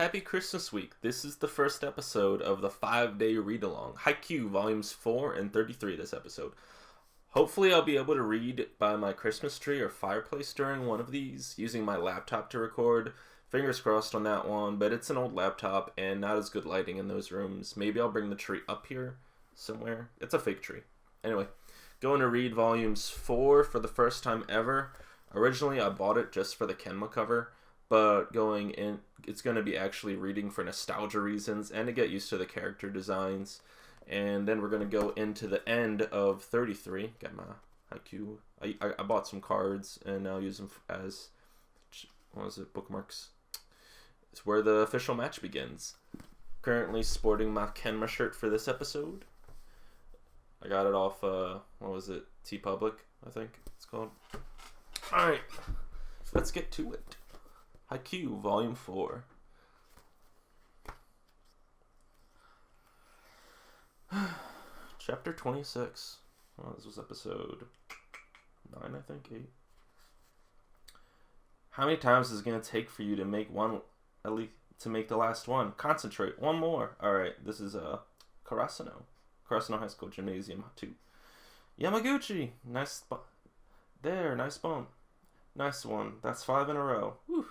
Happy Christmas week. This is the first episode of the 5-day read-along. Haikyuu volumes 4 and 33 this episode. Hopefully I'll be able to read by my Christmas tree or fireplace during one of these, using my laptop to record. Fingers crossed on that one, but it's an old laptop and not as good lighting in those rooms. Maybe I'll bring the tree up here somewhere. It's a fake tree. Anyway, going to read volumes 4 for the first time ever. Originally I bought it just for the Kenma cover, but going in, it's going to be actually reading for nostalgia reasons and to get used to the character designs. And then we're going to go into the end of 33. Got my Haikyuu. I bought some cards and I'll use them as, bookmarks. It's where the official match begins. Currently sporting my Kenma shirt for this episode. I got it off, TeePublic, I think it's called. Alright, let's get to it. Haikyuu, Volume 4. Chapter 26. Oh, this was episode 9, I think, 8. How many times is it going to take for you to make one, at least to make the last one? Concentrate. One more. Alright, this is Karasuno. Karasuno High School Gymnasium 2. Yamaguchi! Nice there, nice bump. Nice one. That's 5 in a row. Whew.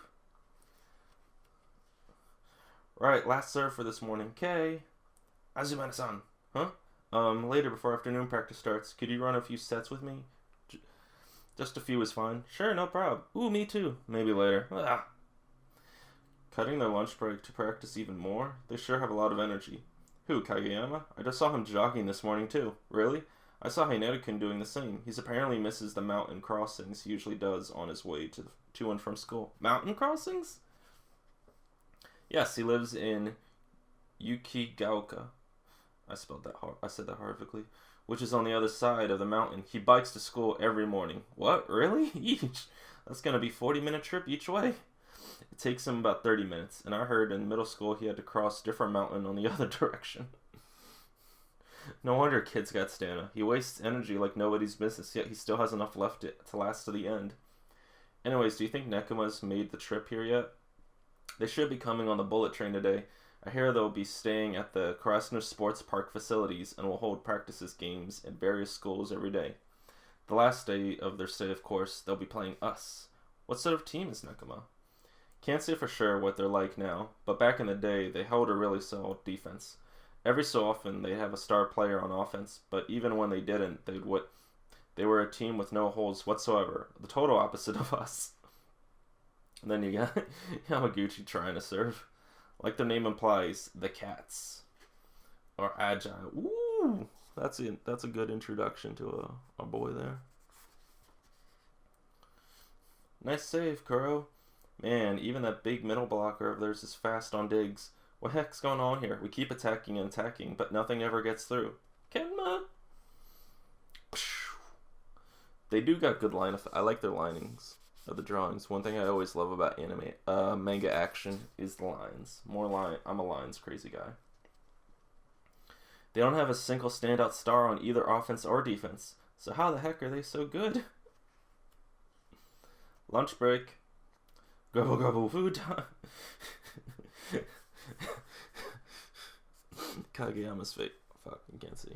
Right, last serve for this morning. K. Azumana-san. Huh? Later before afternoon practice starts, could you run a few sets with me? Just a few is fine. Sure, no problem. Ooh, me too. Maybe later. Ah. Cutting their lunch break to practice even more? They sure have a lot of energy. Who, Kageyama? I just saw him jogging this morning too. Really? I saw Hinata-kun doing the same. He's apparently misses the mountain crossings he usually does on his way to and from school. Mountain crossings? Yes, he lives in Yukigaoka. I said that horrifically. Which is on the other side of the mountain. He bikes to school every morning. What? Really? Each? That's gonna be a 40-minute trip each way. It takes him about 30 minutes. And I heard in middle school he had to cross a different mountain on the other direction. No wonder kids got stamina. He wastes energy like nobody's business, yet he still has enough left to last to the end. Anyways, do you think Nekoma's made the trip here yet? They should be coming on the bullet train today. I hear they'll be staying at the Karasuno Sports Park facilities and will hold practices games in various schools every day. The last day of their stay, of course, they'll be playing us. What sort of team is Nekoma? Can't say for sure what they're like now, but back in the day, they held a really solid defense. Every so often, they'd have a star player on offense, but even when they didn't, they were a team with no holes whatsoever. The total opposite of us. And then you got Yamaguchi trying to serve. Like their name implies, the Cats are agile. Ooh, that's a good introduction to a boy there. Nice save, Kuro. Man, even that big middle blocker of theirs is fast on digs. What heck's going on here? We keep attacking and attacking, but nothing ever gets through. Kenma! They do got good line of. I like their linings of the drawings. One thing I always love about manga action is the lines. I'm a lines crazy guy. They don't have a single standout star on either offense or defense. So how the heck are they so good? Lunch break. Gobble gobble food time. Kageyama's fate. Fuck, you can't see.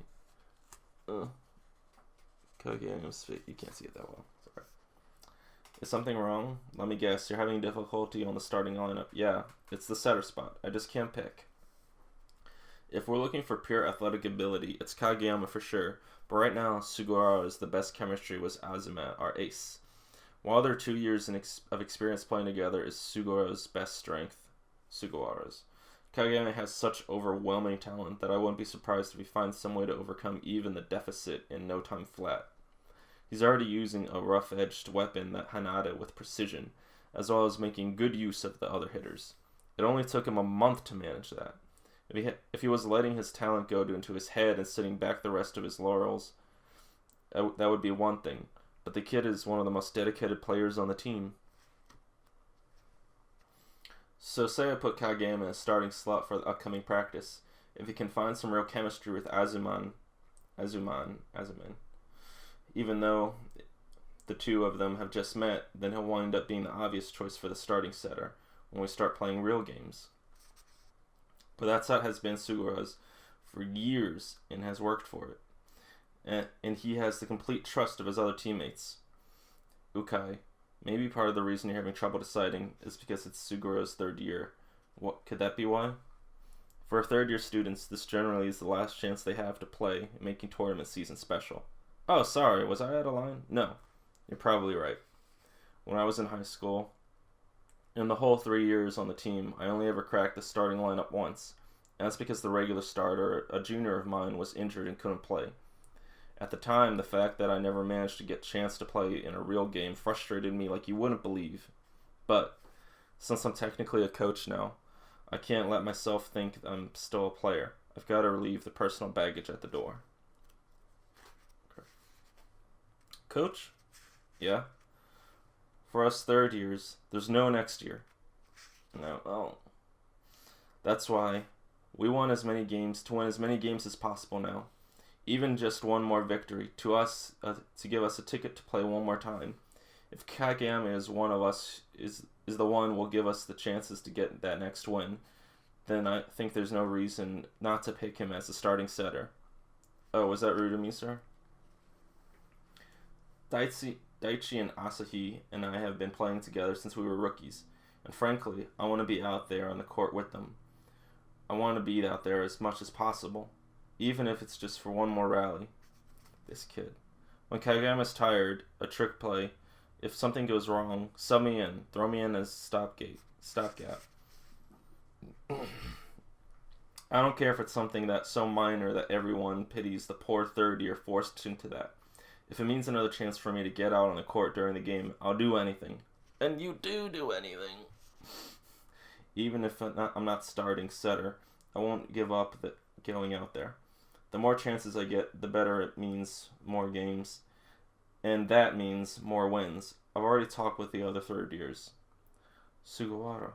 Kageyama's fate. You can't see it that well. Sorry. Is something wrong? Let me guess. You're having difficulty on the starting lineup. Yeah, it's the setter spot. I just can't pick. If we're looking for pure athletic ability, it's Kageyama for sure. But right now, Sugawara's the best chemistry was Azuma, our ace. While their 2 years of experience playing together is Sugawara's best strength. Sugawara's. Kageyama has such overwhelming talent that I wouldn't be surprised if he finds some way to overcome even the deficit in no time flat. He's already using a rough-edged weapon that Hanada with precision, as well as making good use of the other hitters. It only took him a month to manage that. If he was letting his talent go into his head and sitting back the rest of his laurels, that would be one thing. But the kid is one of the most dedicated players on the team. So say I put Kageyama in a starting slot for the upcoming practice. If he can find some real chemistry with Azuman, even though the two of them have just met, then he'll wind up being the obvious choice for the starting setter when we start playing real games. But that set has been Sugura's for years and has worked for it. And he has the complete trust of his other teammates. Ukai, maybe part of the reason you're having trouble deciding is because it's Sugura's third year. What could that be why? For third year students, this generally is the last chance they have to play, making tournament season special. Oh, sorry, was I out of line? No, you're probably right. When I was in high school, in the whole 3 years on the team, I only ever cracked the starting lineup once. And that's because the regular starter, a junior of mine, was injured and couldn't play. At the time, the fact that I never managed to get a chance to play in a real game frustrated me like you wouldn't believe. But, since I'm technically a coach now, I can't let myself think I'm still a player. I've got to relieve the personal baggage at the door. Okay. Coach? Yeah? For us third years, there's no next year. No, well, that's why we want as many games to win as many games as possible now. Even just one more victory to us to give us a ticket to play one more time. If Kageyama is one of us is the one will give us the chances to get that next win, then I think there's no reason not to pick him as the starting setter. Oh, was that rude of me, sir? Daichi and Asahi and I have been playing together since we were rookies, and frankly, I want to be out there on the court with them. I want to be out there as much as possible, even if it's just for one more rally. This kid. When Kageyama's tired, a trick play, if something goes wrong, sub me in, throw me in as stopgap. I don't care if it's something that's so minor that everyone pities the poor third year forced into that. If it means another chance for me to get out on the court during the game, I'll do anything. And you do anything. Even if I'm not starting setter, I won't give up going out there. The more chances I get, the better it means more games. And that means more wins. I've already talked with the other third years. Sugawara,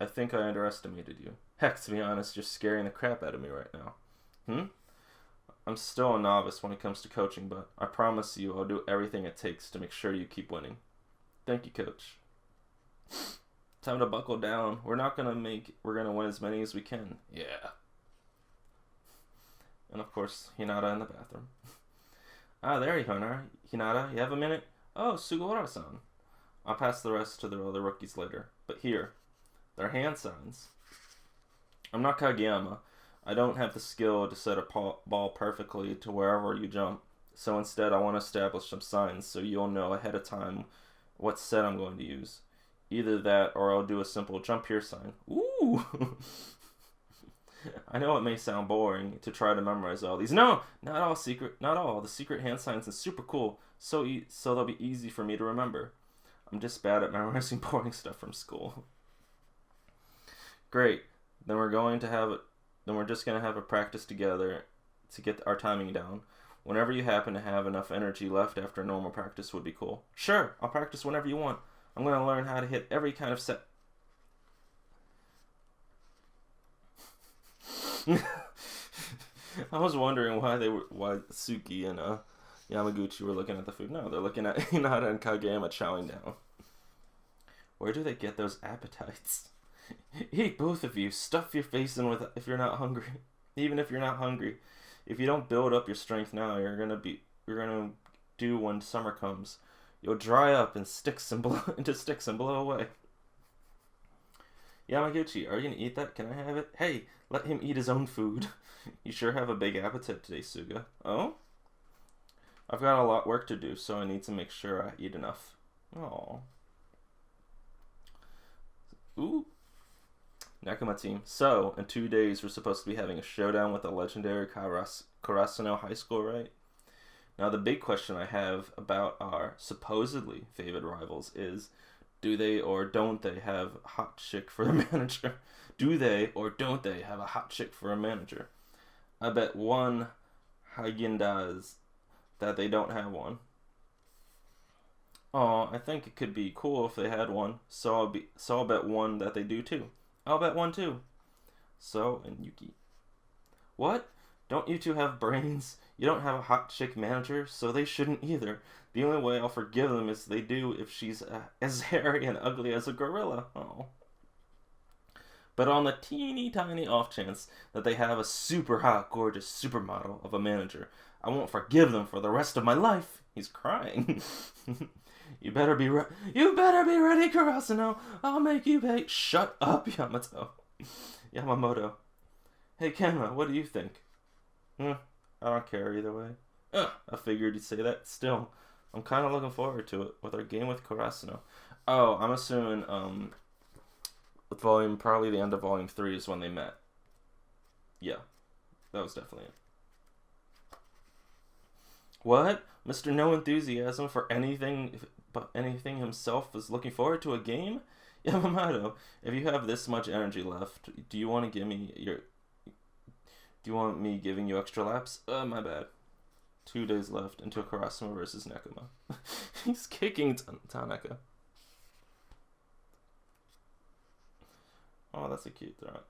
I think I underestimated you. Heck, to be honest, you're scaring the crap out of me right now. I'm still a novice when it comes to coaching, but I promise you I'll do everything it takes to make sure you keep winning. Thank you, Coach. Time to buckle down. We're gonna win as many as we can. Yeah. And of course, Hinata in the bathroom. There you are. Hinata, you have a minute? Oh, Sugawara-san. I'll pass the rest to the other rookies later. But here, they're hand signs. I'm not Kageyama. I don't have the skill to set a ball perfectly to wherever you jump. So instead, I want to establish some signs so you'll know ahead of time what set I'm going to use. Either that, or I'll do a simple jump here sign. Ooh! I know it may sound boring to try to memorize all these. No, not all. The secret hand signs is super cool, so they'll be easy for me to remember. I'm just bad at memorizing boring stuff from school. Great. Then we're just gonna have a practice together to get our timing down. Whenever you happen to have enough energy left after normal practice would be cool. Sure, I'll practice whenever you want. I'm gonna learn how to hit every kind of set. I was wondering why Suki and Yamaguchi were looking at the food. No, they're looking at Hinata and Kageyama chowing down. Where do they get those appetites? Eat, both of you. Stuff your face in with it if you're not hungry. Even if you're not hungry. If you don't build up your strength now, you're gonna do when summer comes. You'll dry up into sticks and blow away. Yamaguchi, are you gonna eat that? Can I have it? Hey, let him eat his own food. You sure have a big appetite today, Suga. Oh? I've got a lot of work to do, so I need to make sure I eat enough. Aww. Ooh. Nekoma team. So, in 2 days, we're supposed to be having a showdown with the legendary Karasuno High School, right? Now, the big question I have about our supposedly favored rivals is, do they or don't they have a hot chick for a manager? Do they or don't they have a hot chick for a manager? I bet one Hagen does that they don't have one. Oh, I think it could be cool if they had one. So I'll bet one that they do too. I'll bet one too. So and Yuki. What? Don't you two have brains? You don't have a hot chick manager, so they shouldn't either. The only way I'll forgive them is they do if she's as hairy and ugly as a gorilla. Oh. But on the teeny tiny off chance that they have a super hot, gorgeous supermodel of a manager, I won't forgive them for the rest of my life. He's crying. You better be ready, Karasuno. I'll make you pay. Shut up, Yamamoto. Hey, Kenma, what do you think? I don't care either way. I figured you'd say that. Still, I'm kind of looking forward to it with our game with Karasuno. Oh, I'm assuming with probably the end of volume 3 is when they met. Yeah, that was definitely it. What? Mr. No Enthusiasm for anything but anything himself is looking forward to a game? Yamamoto, if you have this much energy left, do you want me giving you extra laps? My bad. 2 days left until Karasuno versus Nekoma. He's kicking Tanaka. Oh, that's a cute throw.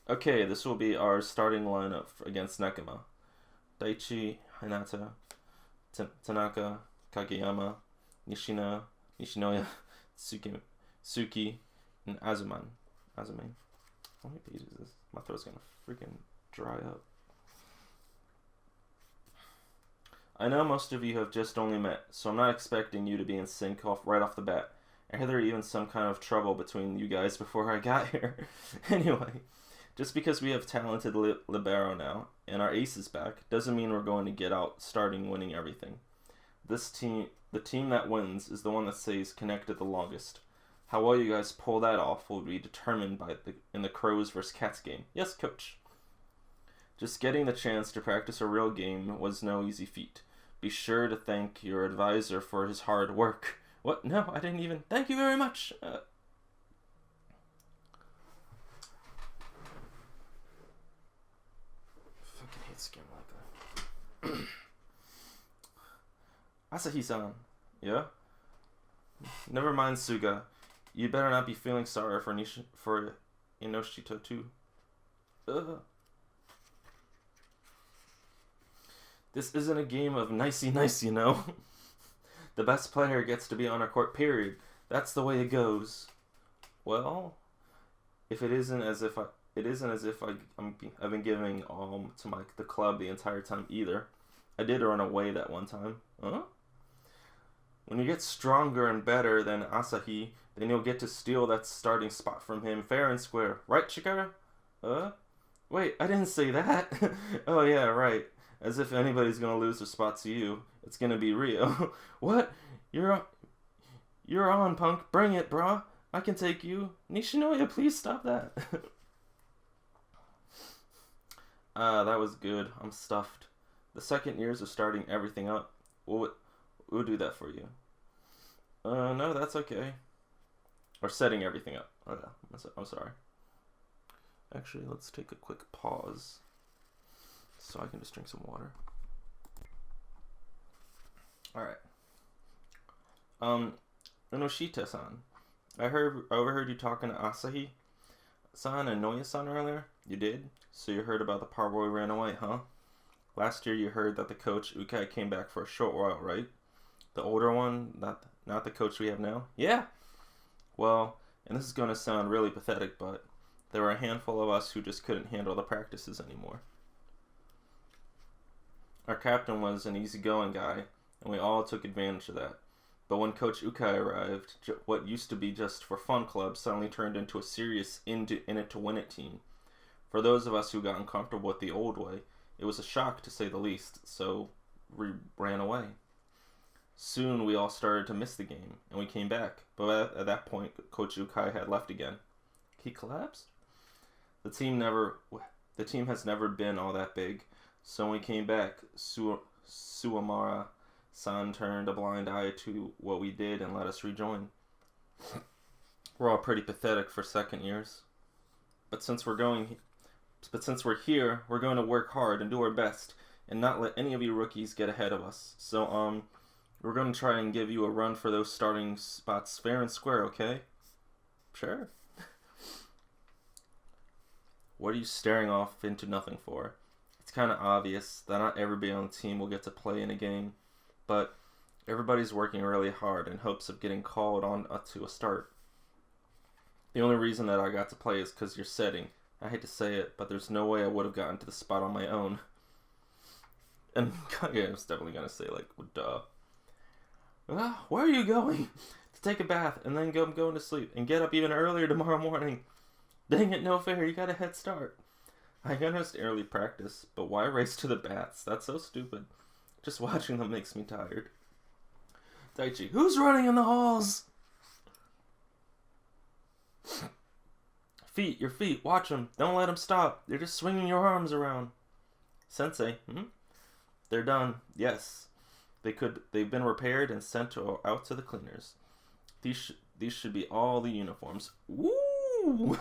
Okay, this will be our starting lineup against Nekoma. Daichi, Hinata, Tanaka, Kageyama, Nishinoya, Suki, and Azumane. How many pages is this? My throat's gonna freaking dry up. I know most of you have just only met, so I'm not expecting you to be in sync right off the bat. Or there even some kind of trouble between you guys before I got here. Anyway, just because we have talented libero now and our ace is back doesn't mean we're going to get out starting winning everything. The team that wins is the one that stays connected the longest. How well you guys pull that off will be determined in the Crows vs. Cats game. Yes, coach. Just getting the chance to practice a real game was no easy feat. Be sure to thank your advisor for his hard work. What? No, I didn't even. Thank you very much. Fucking hate skin like that. Asahi-san. Yeah? Never mind, Suga. You better not be feeling sorry for Inoshito too. This isn't a game of nicey, you know? The best player gets to be on our court, period. That's the way it goes. Well, if it isn't as if I've been giving all to the club the entire time either. I did run away that one time. Huh? When you get stronger and better than Asahi, then you'll get to steal that starting spot from him fair and square. Right, Chikara? Wait, I didn't say that. Oh yeah, right. As if anybody's gonna lose their spot to you. It's gonna be Rio. What? You're on, punk. Bring it, brah. I can take you. Nishinoya, please stop that. That was good. I'm stuffed. The second years of starting everything up. We'll do that for you. No, that's okay. Or setting everything up. Okay, I'm sorry. Actually, let's take a quick pause so I can just drink some water. Alright. Inoshita-san. I overheard you talking to Asahi-san and Noya-san earlier. You did? So you heard about the parboy ran away, huh? Last year you heard that the coach Ukai came back for a short while, right? The older one, not the coach we have now? Yeah. Well, and this is going to sound really pathetic, but there were a handful of us who just couldn't handle the practices anymore. Our captain was an easygoing guy, and we all took advantage of that. But when Coach Ukai arrived, what used to be just for fun club suddenly turned into a serious in-it-to-win-it team. For those of us who got uncomfortable with the old way, it was a shock to say the least, so we ran away. Soon we all started to miss the game, and we came back, but at that point, Coach Ukai had left again. He collapsed? The team has never been all that big, so when we came back, Suamara-san turned a blind eye to what we did and let us rejoin. We're all pretty pathetic for second years. But since we're here, we're going to work hard and do our best and not let any of you rookies get ahead of us. So, we're going to try and give you a run for those starting spots fair and square, okay? Sure. What are you staring off into nothing for? It's kind of obvious that not everybody on the team will get to play in a game, but everybody's working really hard in hopes of getting called on to a start. The only reason that I got to play is because you're setting. I hate to say it, but there's no way I would have gotten to the spot on my own. And Kage's definitely gonna say, like, duh. Where are you going? To take a bath, and then going to sleep, and get up even earlier tomorrow morning. Dang it, no fair, you got a head start. I understand early practice, but why race to the baths? That's so stupid. Just watching them makes me tired. Daichi, who's running in the halls? Your feet, watch them. Don't let them stop. They're just swinging your arms around. Sensei, They're done. Yes. They've been repaired and sent out to the cleaners. These should be all the uniforms. Woo!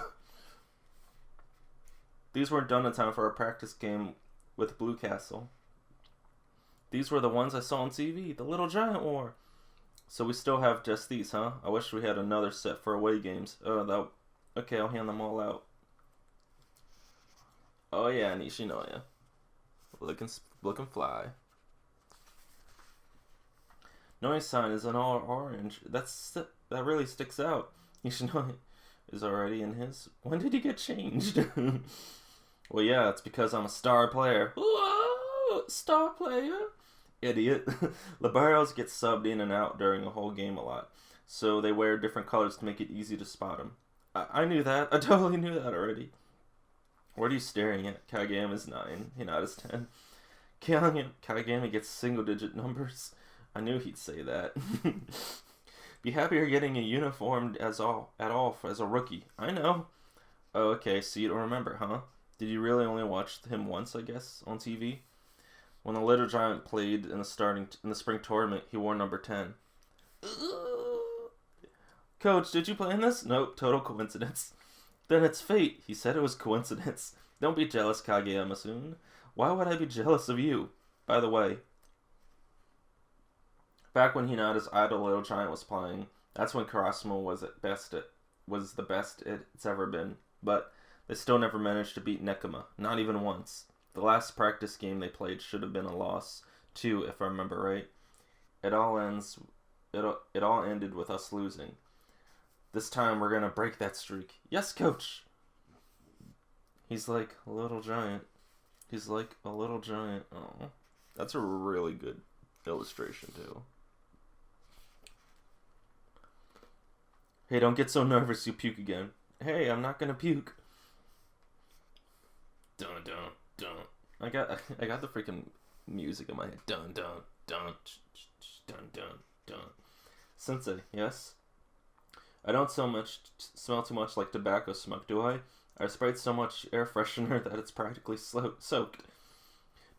These weren't done in time for our practice game with Blue Castle. These were the ones I saw on TV, the Little Giant War. So we still have just these, huh? I wish we had another set for away games. Okay, I'll hand them all out. Oh yeah, Nishinoya. Looking fly. Noise sign is an all orange. That really sticks out. Nishinoya is already in his. When did he get changed? Well, yeah, it's because I'm a star player. Whoa, star player. Idiot. Liberos get subbed in and out during a whole game a lot, so they wear different colors to make it easy to spot them. I knew that. I totally knew that already. What are you staring at? Kageyama's 9. Hinata's 10. Kageyama gets single-digit numbers. I knew he'd say that. Be happy you're getting a uniform at all as a rookie. I know. Oh, okay, so you don't remember, huh? Did you really only watch him once, I guess, on TV? When the Little Giant played in the spring tournament, he wore number 10. Coach, did you play in this? Nope, total coincidence. Then it's fate. He said it was coincidence. Don't be jealous, Kageyama-san. Why would I be jealous of you? By the way, back when Hinata's idol Little Giant was playing, that's when Karasuno was the best it's ever been. But they still never managed to beat Nekoma, not even once. The last practice game they played should have been a loss, too, if I remember right. It all ended with us losing. This time we're gonna break that streak. Yes, coach! He's like a little giant. He's like a little giant. Oh, that's a really good illustration, too. Hey, don't get so nervous you puke again. Hey, I'm not gonna puke. Dun dun dun. I got the freaking music in my head. Dun dun dun dun dun dun. Sensei, yes? I don't smell too much like tobacco smoke, do I? I sprayed so much air freshener that it's practically soaked.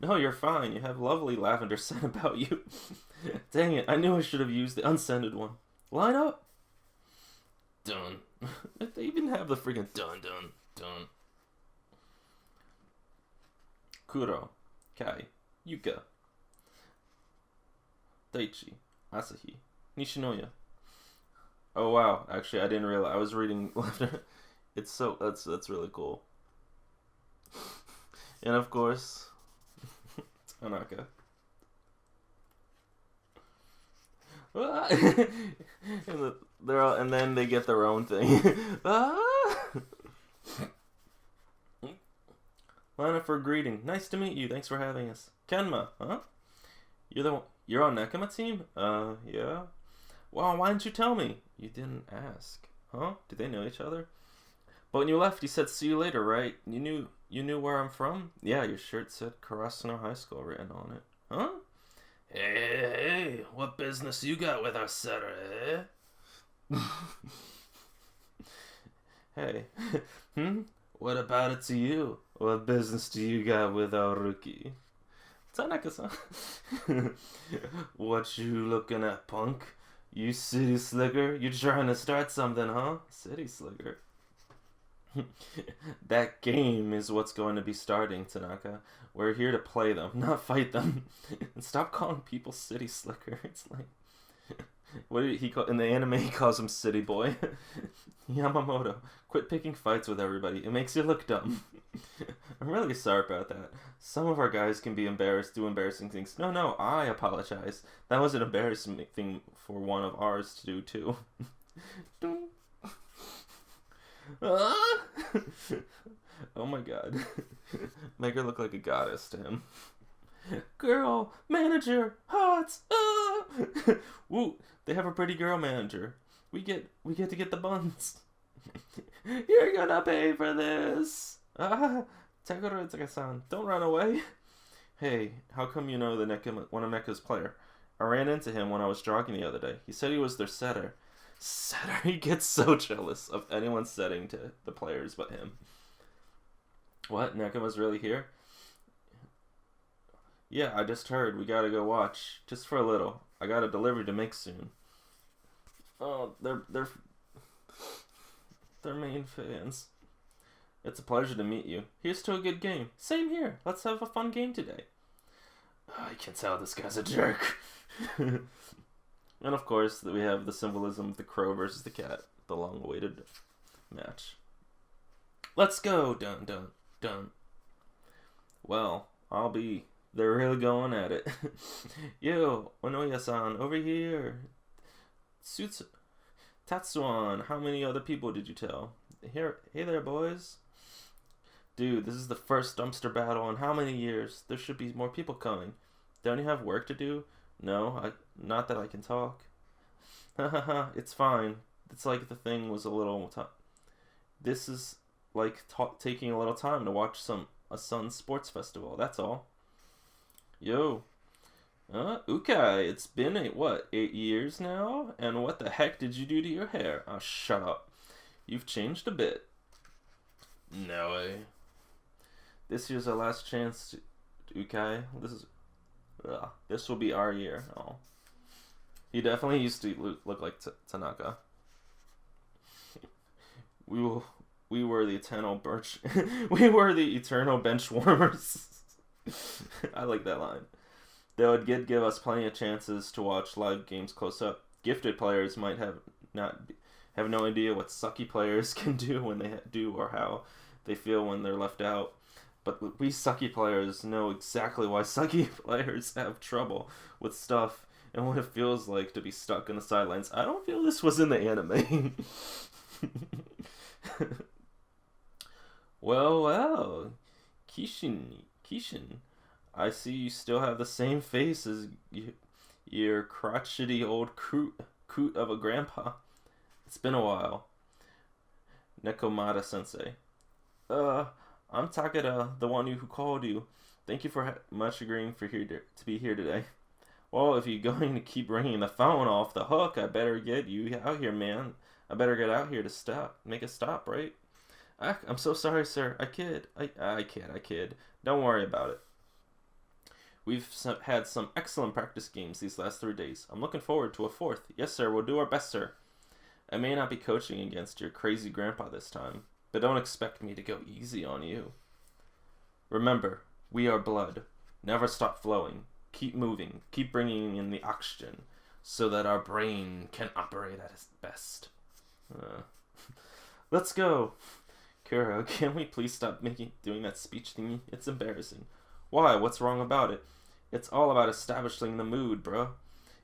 No, you're fine. You have lovely lavender scent about you. Dang it, I knew I should have used the unscented one. Line up! Dun. They even have the freaking dun dun dun. Kuro, Kai, Yuka, Daichi, Asahi, Nishinoya. Oh wow, actually I didn't realize I was reading left. It's so that's really cool. And of course Tanaka. And then they get their own thing. Lana for greeting. Nice to meet you. Thanks for having us. Kenma, huh? You're on Nekoma team? Yeah. Wow, why didn't you tell me? You didn't ask. Huh? Do they know each other? But when you left, you said see you later, right? You knew where I'm from? Yeah, your shirt said Karasuno High School written on it. Huh? Hey, what business you got with our setter, eh? Hey, what about it to you? What business do you got with our rookie? Tanaka-san. What you looking at, punk? You city slicker? You trying to start something, huh? City slicker. That game is what's going to be starting, Tanaka. We're here to play them, not fight them. And stop calling people city slicker. It's like, what did he call in the anime? He calls him city boy. Yamamoto, quit picking fights with everybody. It makes you look dumb. I'm really sorry about that. Some of our guys can be embarrassed, do embarrassing things. No, I apologize. That was an embarrassing thing for one of ours to do too. Ah! Oh my god. Make her look like a goddess to him. Girl, manager, hot. Ah! Woo, they have a pretty girl manager. We get to get the buns. You're gonna pay for this. Ah, Takuro-san, don't run away. Hey, how come you know the Nekoma, one of Nekka's player? I ran into him when I was jogging the other day. He said he was their setter. Setter? He gets so jealous of anyone setting to the players but him. What? Nekoma's really here? Yeah, I just heard. We gotta go watch. Just for a little. I got a delivery to make soon. Oh, they're main fans. It's a pleasure to meet you. Here's to a good game. Same here. Let's have a fun game today. Oh, I can tell this guy's a jerk. And of course, we have the symbolism of the crow versus the cat. The long-awaited match. Let's go! Dun, dun, dun. Well, they're really going at it. Yo, Onoya-san, over here. Tatsuan, how many other people did you tell? Hey there, boys. Dude, this is the first dumpster battle in how many years? There should be more people coming. Don't you have work to do? No, not that I can talk. Hahaha, it's fine. It's like the thing was a little This is like taking a little time to watch a Sun sports festival, that's all. Yo. Ukai, it's been 8 years now? And what the heck did you do to your hair? Oh, shut up. You've changed a bit. No way. This year's our last chance, Ukai. This will be our year. Oh. He definitely used to look like Tanaka. We were the eternal we were the eternal bench warmers. I like that line. They would give us plenty of chances to watch live games close up. Gifted players might have no idea what sucky players can do when they do or how they feel when they're left out. But we sucky players know exactly why sucky players have trouble with stuff and what it feels like to be stuck in the sidelines. I don't feel this was in the anime. Well, Kishin, I see you still have the same face as your crotchety old coot of a grandpa. It's been a while. Nekomata-sensei. I'm Takeda, the one who called you. Thank you for much agreeing to be here today. Well, if you're going to keep ringing the phone off the hook, I better get you out here, man. I better get out here to make a stop, right? I'm so sorry, sir. I kid. Don't worry about it. We've had some excellent practice games these last 3 days. I'm looking forward to a fourth. Yes, sir. We'll do our best, sir. I may not be coaching against your crazy grandpa this time, but don't expect me to go easy on you. Remember, we are blood. Never stop flowing. Keep moving. Keep bringing in the oxygen so that our brain can operate at its best. Let's go. Kuro, can we please stop doing that speech thingy? It's embarrassing. Why? What's wrong about it? It's all about establishing the mood, bro.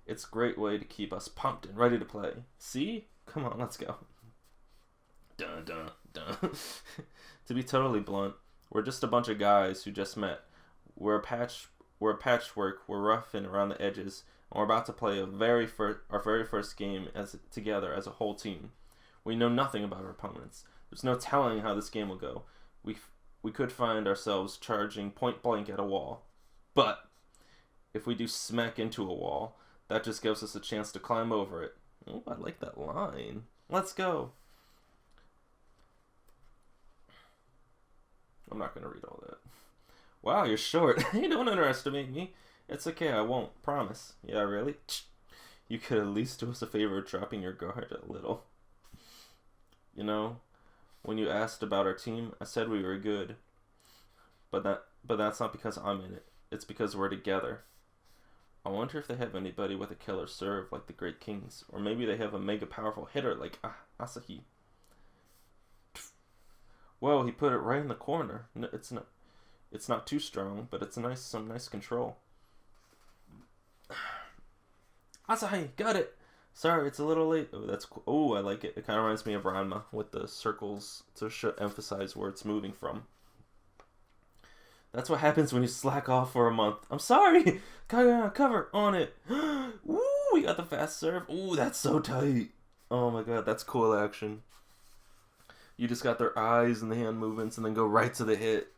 It's a great way to keep us pumped and ready to play. See? Come on, let's go. Dun, dun, dun. To be totally blunt, we're just a bunch of guys who just met. We're a patchwork. We're rough and around the edges, and we're about to play our very first game together as a whole team. We know nothing about our opponents. There's no telling how this game will go. We could find ourselves charging point blank at a wall. But if we do smack into a wall, that just gives us a chance to climb over it. Oh, I like that line. Let's go. I'm not going to read all that. Wow, you're short. Hey, don't underestimate me. It's okay, I won't. Promise. Yeah, really? You could at least do us a favor of dropping your guard a little. You know, when you asked about our team, I said we were good. But that's not because I'm in it. It's because we're together. I wonder if they have anybody with a killer serve like the Great Kings. Or maybe they have a mega powerful hitter like Asahi. Well, he put it right in the corner. It's not too strong, but it's some nice control. Asahi, got it! Sorry, it's a little late. Oh, that's cool. Oh, I like it. It kind of reminds me of Ranma with the circles to emphasize where it's moving from. That's what happens when you slack off for a month. I'm sorry. Cover on it. Ooh, we got the fast serve. Ooh, that's so tight. Oh my god, that's cool action. You just got their eyes and the hand movements and then go right to the hit.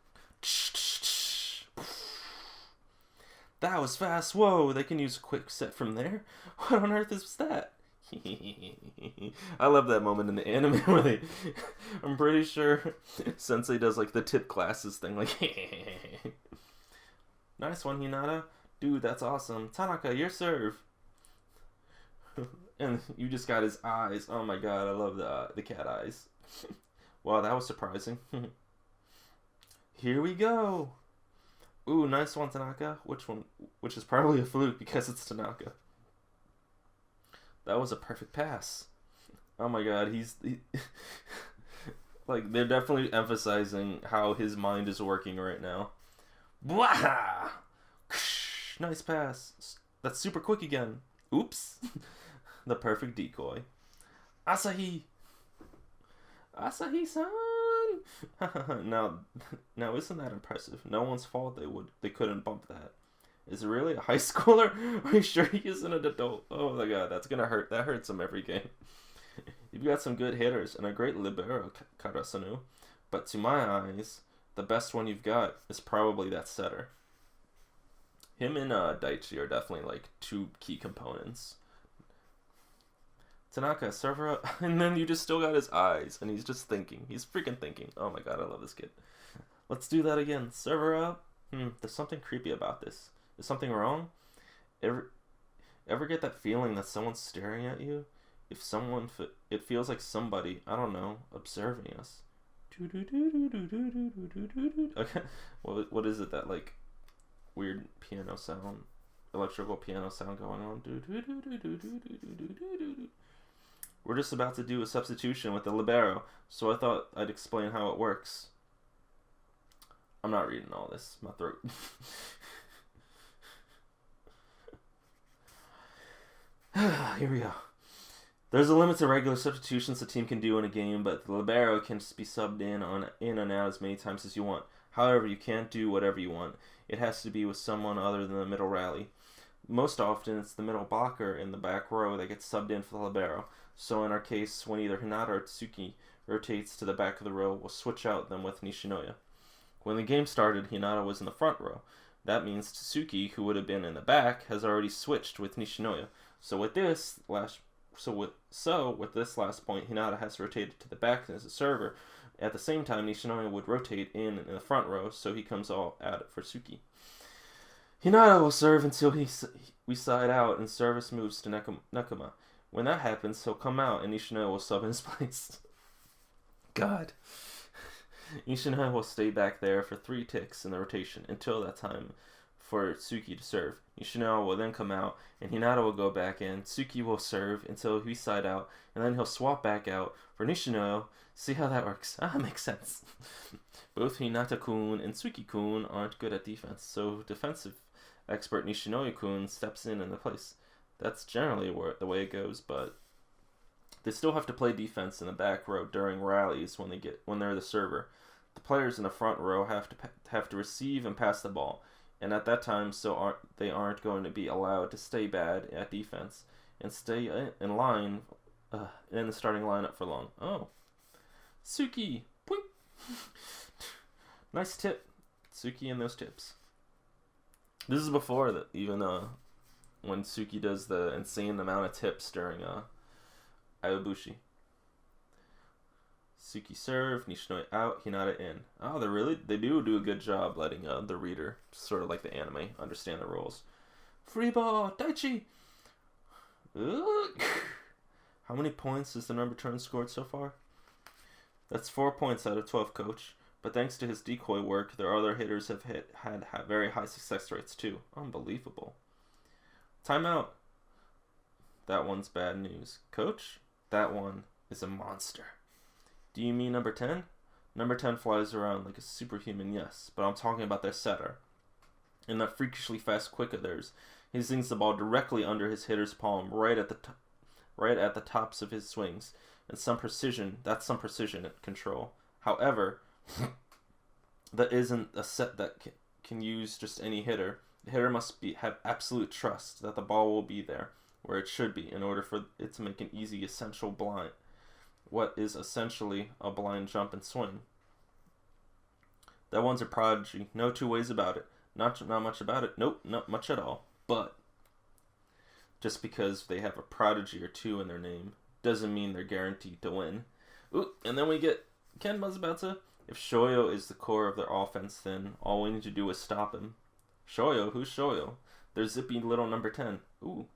That was fast. Whoa, they can use a quick set from there. What on earth is that? I love that moment in the anime where they... I'm pretty sure Sensei does like the tip classes thing. Like, nice one, Hinata. Dude, that's awesome. Tanaka, your serve. And you just got his eyes. Oh my god, I love the cat eyes. Wow, that was surprising. Here we go. Ooh, nice one, Tanaka. Which one? Which is probably a fluke because it's Tanaka. That was a perfect pass. Oh my god, like, they're definitely emphasizing how his mind is working right now. Blah! Nice pass. That's super quick again. Oops. The perfect decoy. Asahi! Asahi-san! Now isn't that impressive? No one's fault they couldn't bump that. Is it really a high schooler? Are you sure he isn't an adult? Oh my god, that's gonna hurt. That hurts him every game. You've got some good hitters and a great libero, Karasuno. But to my eyes, the best one you've got is probably that setter. Him and Daichi are definitely like two key components. Tanaka, server up. And then you just still got his eyes and he's just thinking. He's freaking thinking. Oh my god, I love this kid. Let's do that again. Server up. There's something creepy about this. Is something wrong? Ever get that feeling that someone's staring at you? It feels like somebody, I don't know, observing us. Okay, what is it, that like weird piano sound, electrical piano sound going on? We're just about to do a substitution with the libero, so I thought I'd explain how it works. I'm not reading all this. My throat. Here we go. There's a limit to regular substitutions a team can do in a game, but the libero can just be subbed in and out as many times as you want. However, you can't do whatever you want. It has to be with someone other than the middle rally. Most often, it's the middle blocker in the back row that gets subbed in for the libero. So in our case, when either Hinata or Tsuki rotates to the back of the row, we'll switch out them with Nishinoya. When the game started, Hinata was in the front row. That means Tsuki, who would have been in the back, has already switched with Nishinoya. So with this last point, Hinata has rotated to the back as a server. At the same time, Nishinoya would rotate in the front row, so he comes all at it for Tsuki. Hinata will serve until we side out and service moves to Nekoma. When that happens, he'll come out and Nishinoya will sub in his place. God. Nishinoya will stay back there for 3 ticks in the rotation until that time for Tsuki to serve. Nishinoya will then come out and Hinata will go back in. Tsuki will serve until we side out and then he'll swap back out for Nishinoya. See how that works? Makes sense. Both Hinata-kun and Tsuki-kun aren't good at defense, so defensive expert Nishinoya-kun steps in the place. That's generally the way it goes, but they still have to play defense in the back row during rallies when they're the server. The players in the front row have to receive and pass the ball, and at that time, they aren't going to be allowed to stay bad at defense and stay in line in the starting lineup for long. Oh, Tsuki, boing. Nice tip, Tsuki, and those tips. This is before that even when Tsuki does the insane amount of tips during Aobushi. Tsuki serve, Nishinoya out, Hinata in. Oh, they do a good job letting the reader, sort of like the anime, understand the rules. Free ball, Daichi! How many points has the number turn scored so far? That's 4 points out of 12, coach. But thanks to his decoy work, their other hitters have had very high success rates too. Unbelievable. Timeout. That one's bad news. Coach, that one is a monster. Do you mean number 10? Number 10 flies around like a superhuman, yes, but I'm talking about their setter. In that freakishly fast quick of theirs, he zings the ball directly under his hitter's palm, right at the right at the tops of his swings. And some precision at control. However, that isn't a set that can use just any hitter. The hitter must have absolute trust that the ball will be there, where it should be, in order for it to make an easy essential blind. What is essentially a blind jump and swing. That one's a prodigy. No two ways about it. Not much about it. Nope, not much at all. But just because they have a prodigy or two in their name doesn't mean they're guaranteed to win. Ooh, and then we get Ken Matsubata. If Shoyo is the core of their offense, then all we need to do is stop him. Shoyo? Who's Shoyo? Their zippy little number 10. Ooh.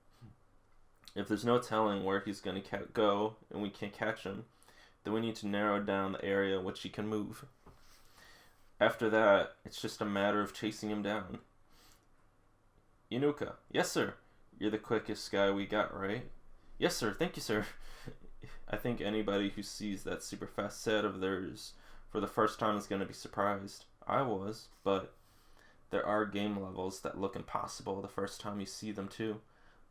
If there's no telling where he's going to go and we can't catch him, then we need to narrow down the area in which he can move. After that, it's just a matter of chasing him down. Inuka. Yes, sir. You're the quickest guy we got, right? Yes, sir. Thank you, sir. I think anybody who sees that super fast set of theirs for the first time is going to be surprised. I was, but there are game levels that look impossible the first time you see them too.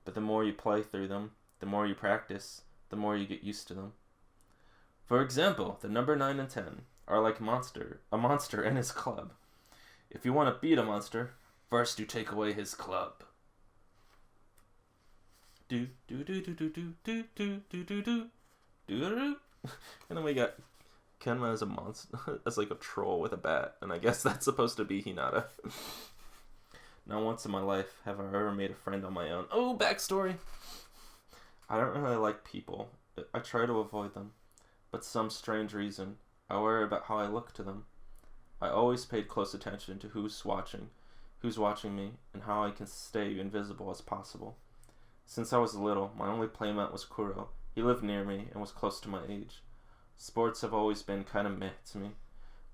But the more you play through them, the more you practice, the more you get used to them. For example, the number 9 and 10 are like a monster and his club. If you want to beat a monster, first you take away his club. Do do do do do do do do do do do do. And then we got Kenma as a monster, as like a troll with a bat, and I guess that's supposed to be Hinata. Not once in my life have I ever made a friend on my own. Oh, backstory! I don't really like people. I try to avoid them. But some strange reason, I worry about how I look to them. I always paid close attention to who's watching me, and how I can stay invisible as possible. Since I was little, my only playmate was Kuro. He lived near me and was close to my age. Sports have always been kind of meh to me,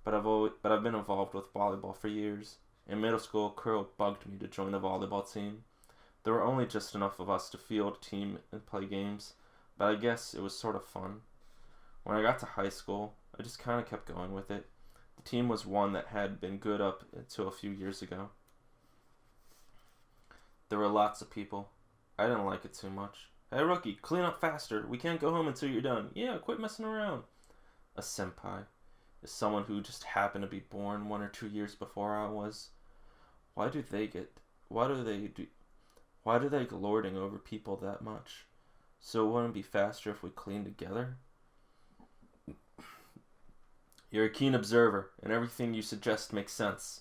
but I've been involved with volleyball for years. In middle school, Kuro bugged me to join the volleyball team. There were only just enough of us to field a team and play games, but I guess it was sort of fun. When I got to high school, I just kind of kept going with it. The team was one that had been good up until a few years ago. There were lots of people. I didn't like it too much. Hey rookie, clean up faster. We can't go home until you're done. Yeah, quit messing around. A senpai is someone who just happened to be born 1 or 2 years before I was. Why do they lording over people that much? So it wouldn't be faster if we cleaned together? You're a keen observer, and everything you suggest makes sense.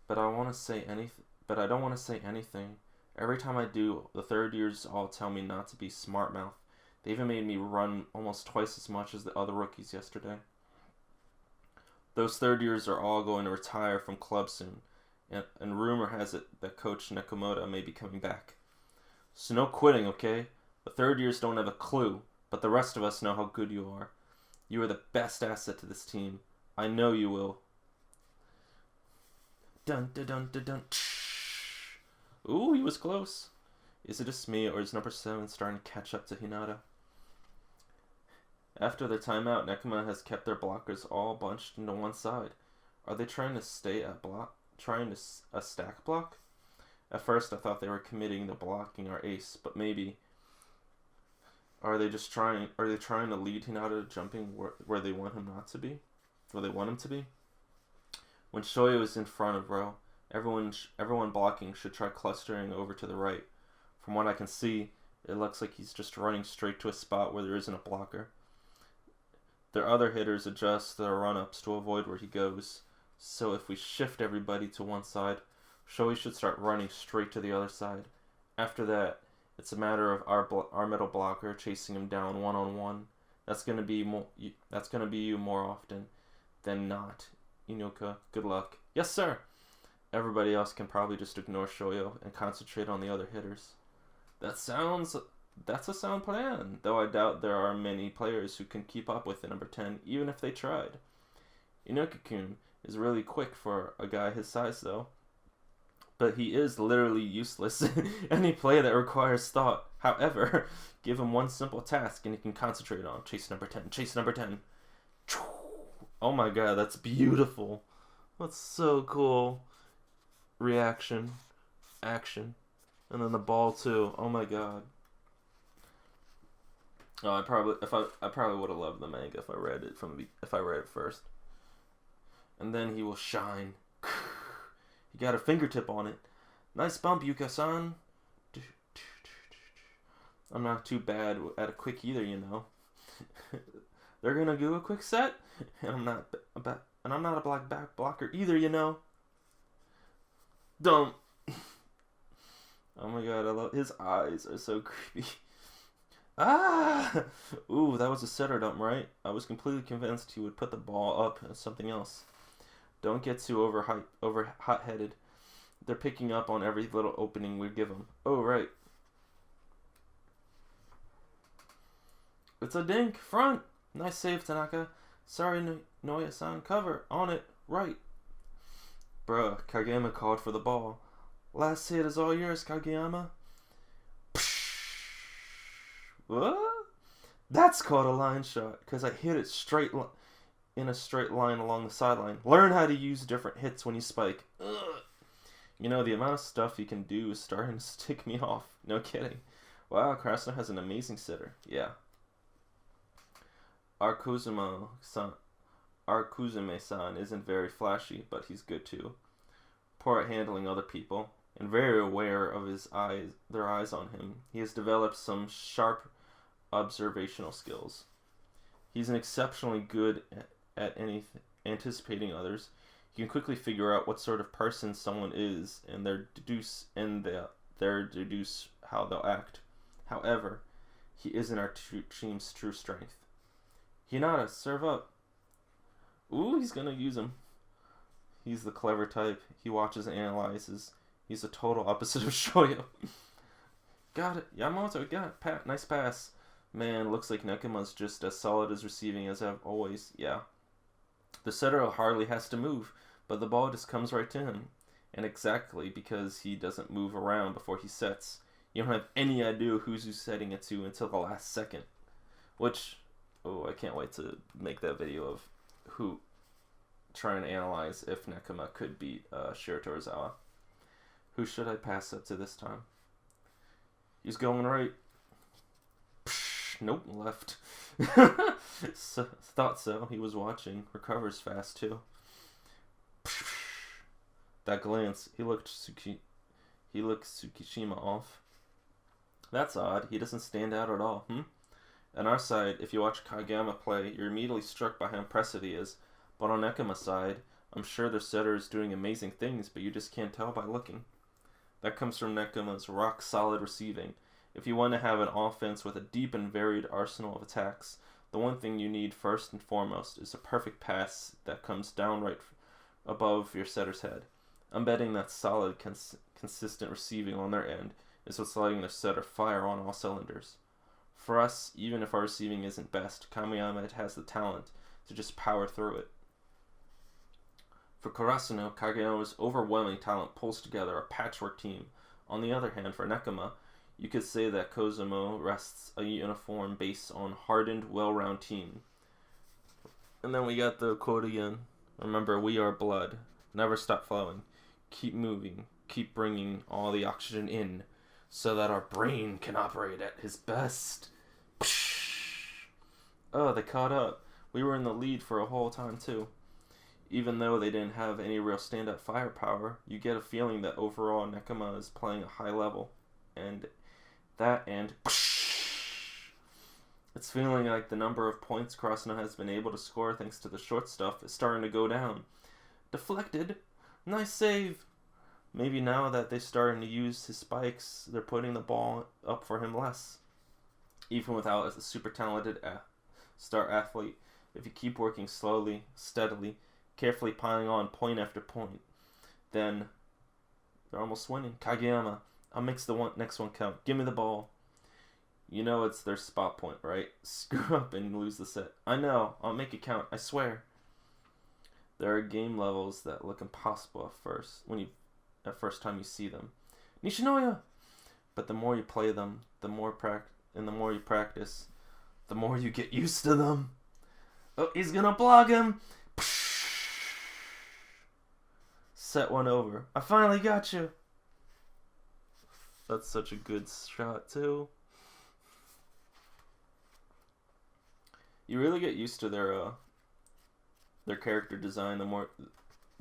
But I don't want to say anything. Every time I do, the third years all tell me not to be smart mouth. They even made me run almost twice as much as the other rookies yesterday. Those third years are all going to retire from club soon, and rumor has it that Coach Nekoma may be coming back. So no quitting, okay? The third years don't have a clue, but the rest of us know how good you are. You are the best asset to this team. I know you will. Dun dun dun dun dun. Ooh, he was close. Is it just me, or is number 7 starting to catch up to Hinata? After their timeout, Nekoma has kept their blockers all bunched into one side. Are they trying to stack block? At first, I thought they were committing to blocking our ace, but maybe. Are they trying to lead Hinata jumping where they want him not to be? Where they want him to be? When Shoyo is in front of row, everyone blocking should try clustering over to the right. From what I can see, it looks like he's just running straight to a spot where there isn't a blocker. Their other hitters adjust their run-ups to avoid where he goes. So if we shift everybody to one side, Shoei should start running straight to the other side. After that, it's a matter of our middle blocker chasing him down one-on-one. That's gonna be you more often than not. Inuka, good luck. Yes, sir! Everybody else can probably just ignore Shoyo and concentrate on the other hitters. That's a sound plan, though I doubt there are many players who can keep up with the number 10, even if they tried. Inuka-kun is really quick for a guy his size, though. But he is literally useless in any play that requires thought. However, give him one simple task and he can concentrate on. Chase number 10, chase number 10. Oh my god, that's beautiful. That's so cool. Reaction, action, and then the ball too. Oh my god. Oh, I probably would have loved the manga if I read it first. And then he will shine. He got a fingertip on it. Nice bump, Yuka-san. I'm not too bad at a quick either, you know. They're gonna do a quick set, and I'm not a black back blocker either, you know. Don't. Oh my god, I love his eyes are so creepy. Ah! Ooh, that was a setter dump, right? I was completely convinced he would put the ball up as something else. Don't get too over hot-headed. They're picking up on every little opening we give them. Oh, right. It's a dink. Front. Nice save, Tanaka. Sorry, Noya-san. Cover. On it. Right. Bruh, Kageyama called for the ball. Last hit is all yours, Kageyama. What? That's called a line shot, because I hit it in a straight line along the sideline. Learn how to use different hits when you spike. Ugh. You know, the amount of stuff you can do is starting to tick me off. No kidding. Wow, Karasuno has an amazing sitter. Yeah. Our Kuzume-san isn't very flashy, but he's good too. Poor at handling other people, and very aware of their eyes on him. He has developed some sharp observational skills. He's an exceptionally good at anticipating others. He can quickly figure out what sort of person someone is, and deduce how they'll act. However, he isn't our team's true strength. Hinata, serve up. Ooh, he's gonna use him. He's the clever type. He watches and analyzes. He's the total opposite of Shoyo. Got it. Yamamoto, got it. Nice pass. Man, looks like Nekoma's just as solid as receiving as always. Yeah. The setter hardly has to move, but the ball just comes right to him. And exactly because he doesn't move around before he sets. You don't have any idea who's setting it to until the last second. Which, I can't wait to make that video of who trying to analyze if Nekoma could beat Shiratorizawa. Who should I pass up to this time? He's going right. Nope, left. Thought so. He was watching. Recovers fast too. That glance. He looked Tsukishima off. That's odd. He doesn't stand out at all. On our side, if you watch Kageyama play, you're immediately struck by how impressive he is. But on Nekoma's side, I'm sure their setter is doing amazing things, but you just can't tell by looking. That comes from Nekoma's rock-solid receiving. If you want to have an offense with a deep and varied arsenal of attacks, the one thing you need first and foremost is a perfect pass that comes down right above your setter's head. I'm betting that solid, consistent receiving on their end is what's letting their setter fire on all cylinders. For us, even if our receiving isn't best, Kamiyama has the talent to just power through it. For Karasuno, Kageyama's overwhelming talent pulls together a patchwork team. On the other hand, for Nekoma, you could say that Kozumo rests a uniform based on hardened, well-rounded team. And then we got the quote again. Remember, we are blood. Never stop flowing. Keep moving. Keep bringing all the oxygen in so that our brain can operate at his best. Oh, they caught up. We were in the lead for a whole time, too. Even though they didn't have any real stand-up firepower, you get a feeling that overall Nekoma is playing a high level. And it's feeling like the number of points Karasuno has been able to score thanks to the short stuff is starting to go down. Deflected. Nice save. Maybe now that they're starting to use his spikes, they're putting the ball up for him less. Even without a super talented star athlete, if you keep working slowly, steadily, carefully piling on point after point, then they're almost winning. Kageyama, I'll make the next one count. Give me the ball. You know it's their spot point, right? Screw up and lose the set. I know. I'll make it count. I swear. There are game levels that look impossible at first time you see them. Nishinoya! But the more you play them, the more you practice, the more you get used to them. Oh, he's gonna block him! Set one over. I finally got you! That's such a good shot, too. You really get used to their character design the more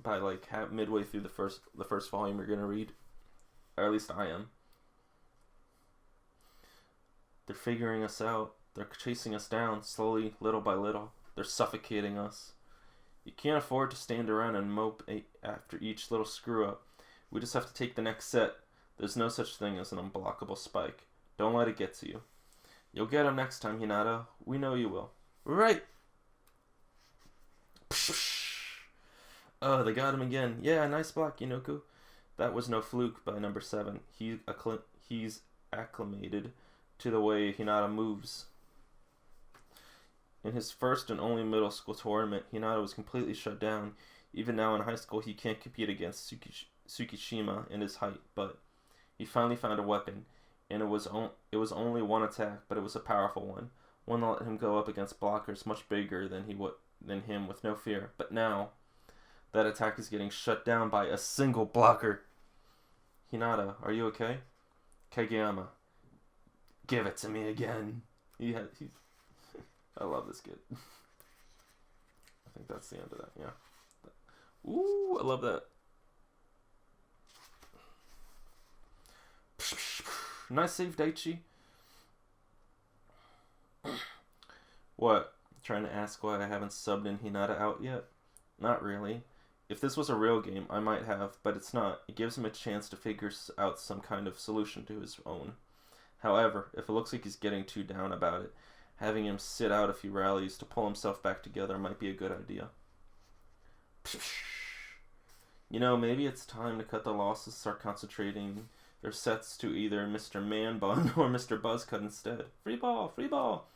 by like midway through the first volume you're gonna read, or at least I am. They're figuring us out. They're chasing us down slowly, little by little. They're suffocating us. You can't afford to stand around and mope after each little screw up. We just have to take the next set. There's no such thing as an unblockable spike. Don't let it get to you. You'll get him next time, Hinata. We know you will. Right. Oh, they got him again. Yeah, nice block, Yunoku. That was no fluke by number 7. He's acclimated to the way Hinata moves. In his first and only middle school tournament, Hinata was completely shut down. Even now in high school, he can't compete against Tsukishima in his height, but he finally found a weapon, and it was only one attack, but it was a powerful one that let him go up against blockers much bigger than him with no fear. But now, that attack is getting shut down by a single blocker. Hinata, are you okay? Kageyama, give it to me again. I love this kid. I think that's the end of that, yeah. Ooh, I love that. Nice save, Daichi. What? Trying to ask why I haven't subbed in Hinata out yet? Not really. If this was a real game, I might have, but it's not. It gives him a chance to figure out some kind of solution to his own. However, if it looks like he's getting too down about it, having him sit out a few rallies to pull himself back together might be a good idea. You know, maybe it's time to cut the losses, start concentrating their sets to either Mr. Man Bun or Mr. Buzzcut instead. Free ball, free ball!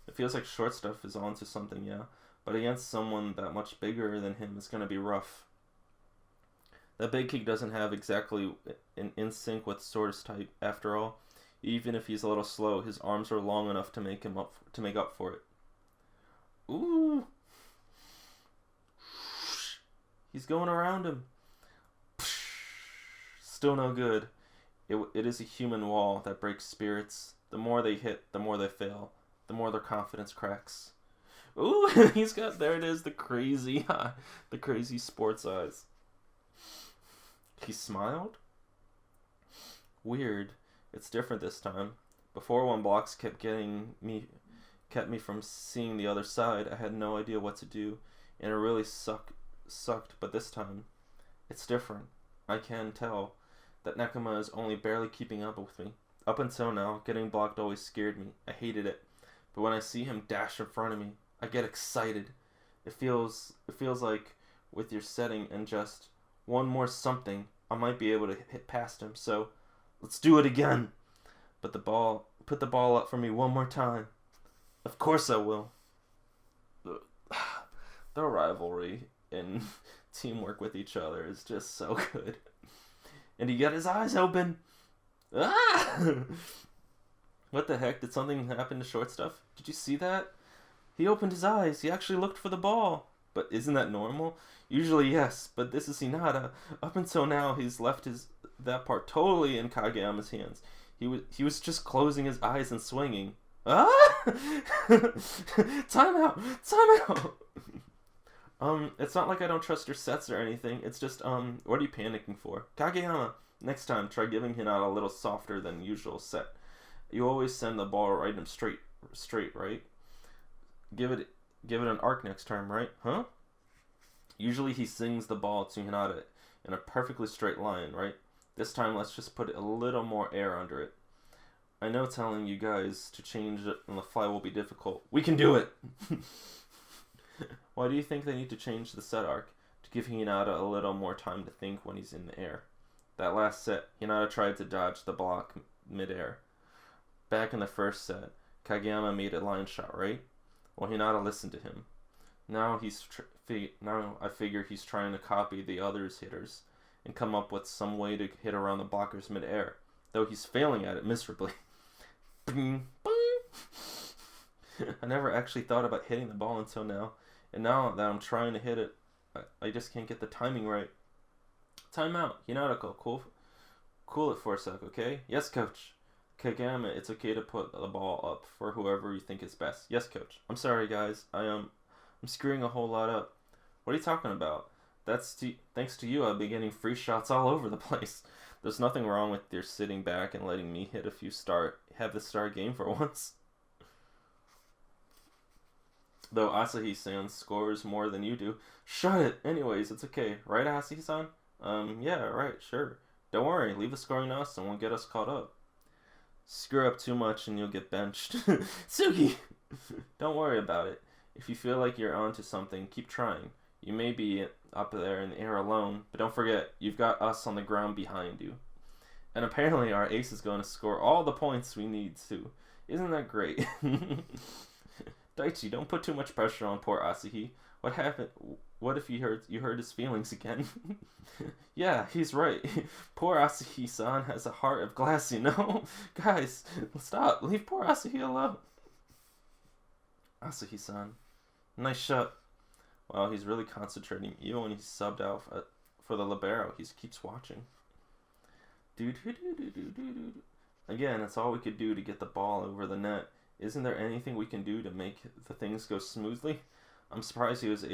It feels like short stuff is onto something, yeah. But against someone that much bigger than him, it's going to be rough. That big kick doesn't have exactly an in-sync with Swords type, after all. Even if he's a little slow, his arms are long enough to make up for it. Ooh! He's going around him. Still no good. It is a human wall that breaks spirits. The more they hit, the more they fail. The more their confidence cracks. Ooh, there it is, the crazy sports eyes. He smiled? Weird. It's different this time. Before, when blocks kept me from seeing the other side, I had no idea what to do, and it really sucked, but this time, it's different. I can tell that Nekoma is only barely keeping up with me. Up until now, getting blocked always scared me. I hated it. But when I see him dash in front of me, I get excited. It feels like with your setting and just one more something, I might be able to hit past him. So, let's do it again. Put the ball up for me one more time. Of course I will. The rivalry and teamwork with each other is just so good. And he got his eyes open. Ah! What the heck? Did something happen to short stuff? Did you see that? He opened his eyes. He actually looked for the ball. But isn't that normal? Usually yes, but this is Hinata. Up until now, he's left that part totally in Kageyama's hands. He was just closing his eyes and swinging. Ah! Time out! It's not like I don't trust your sets or anything. It's just, what are you panicking for? Kageyama, next time, try giving Hinata a little softer than usual set. You always send the ball right him straight, right? Give it an arc next time, right? Huh? Usually he sings the ball to Hinata in a perfectly straight line, right? This time, let's just put a little more air under it. I know telling you guys to change it on the fly will be difficult. We can do it! Why do you think they need to change the set arc? To give Hinata a little more time to think when he's in the air. That last set, Hinata tried to dodge the block mid-air. Back in the first set, Kageyama made a line shot, right? Well, Hinata listened to him. Now I figure he's trying to copy the others' hitters and come up with some way to hit around the blockers mid-air, though he's failing at it miserably. Bing, bing. I never actually thought about hitting the ball until now, and now that I'm trying to hit it, I just can't get the timing right. Time out. Hinata, cool it for a sec, okay? Yes, coach. Kagame, it's okay to put the ball up for whoever you think is best. Yes, coach. I'm sorry, guys. I'm screwing a whole lot up. What are you talking about? Thanks to you, I've been getting free shots all over the place. There's nothing wrong with your sitting back and letting me have the star game for once. Though Asahi-san scores more than you do. Shut it! Anyways, it's okay. Right, Asahi-san? Yeah, right, sure. Don't worry, leave the scoring to us and we'll get us caught up. Screw up too much and you'll get benched. Sugi! Don't worry about it. If you feel like you're onto something, keep trying. You may be up there in the air alone, but don't forget, you've got us on the ground behind you. And apparently our ace is going to score all the points we need to. Isn't that great? Daichi, don't put too much pressure on poor Asahi. What happened? What if you hurt his feelings again? Yeah, he's right. Poor Asahi-san has a heart of glass, you know? Guys, stop. Leave poor Asahi alone. Asahi-san. Nice shot. Wow, he's really concentrating. Even when he's subbed out for the libero, he keeps watching. Again, it's all we could do to get the ball over the net. Isn't there anything we can do to make the things go smoothly? I'm surprised he was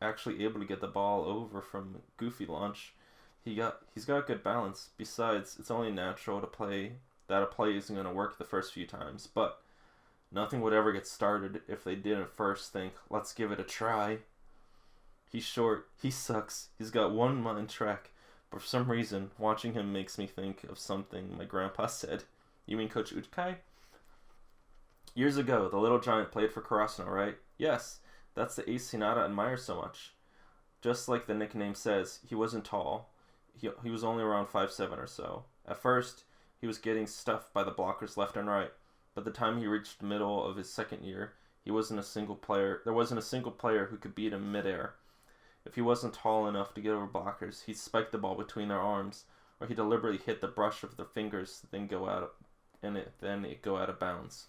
actually able to get the ball over from goofy launch. He's got good balance. Besides, it's only natural to play that a play isn't going to work the first few times, but nothing would ever get started if they didn't first think, let's give it a try. He's short, he sucks, he's got one mind track, but for some reason, watching him makes me think of something my grandpa said. You mean Coach Utkai? Years ago, the little giant played for Karasuno, right? Yes, that's the ace Hinata admires so much. Just like the nickname says, he wasn't tall. He was only around 5'7" or so. At first, he was getting stuffed by the blockers left and right. By the time he reached the middle of his second year, there wasn't a single player who could beat him midair. If he wasn't tall enough to get over blockers, he'd spike the ball between their arms, or he'd deliberately hit the brush of their fingers, then it go out of bounds.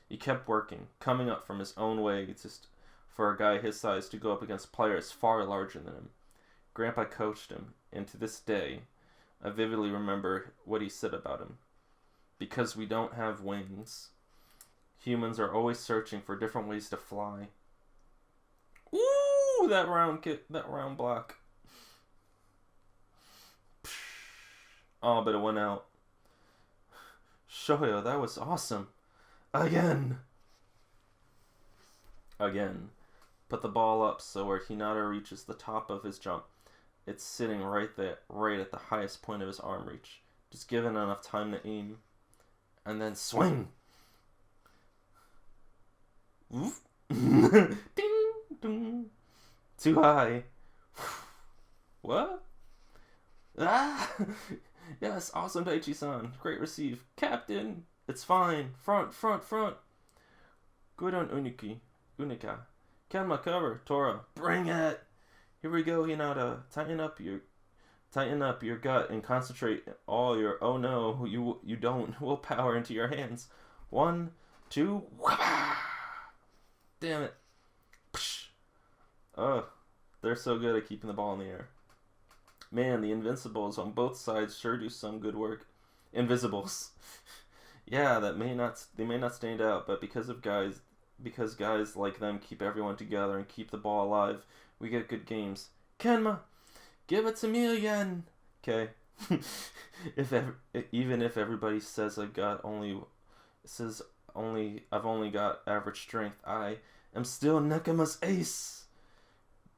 He kept working, coming up from his own way just for a guy his size to go up against players far larger than him. Grandpa coached him, and to this day, I vividly remember what he said about him. Because we don't have wings, humans are always searching for different ways to fly. Ooh, that round block. Oh, but it went out. Shoyo, that was awesome. Again. Put the ball up so where Hinata reaches the top of his jump. It's sitting right there, right at the highest point of his arm reach. Just give it enough time to aim. And then swing! Ding! Ding! Too high. What? Ah! Yes, awesome Daichi-san. Great receive. Captain! It's fine. Front. Good on Unika. Kenma cover. Tora. Bring it! Here we go, Hinata. Tighten up your gut and concentrate all your oh no, you don't willpower into your hands. 1, 2, whapa! Damn it. Psh. Oh, they're so good at keeping the ball in the air. Man, the Invincibles on both sides sure do some good work. Invisibles. Yeah, they may not stand out, but because guys like them keep everyone together and keep the ball alive, we get good games. Kenma, give it to me again. Okay. Even if everybody says I've only got average strength, I am still Nekoma's ace.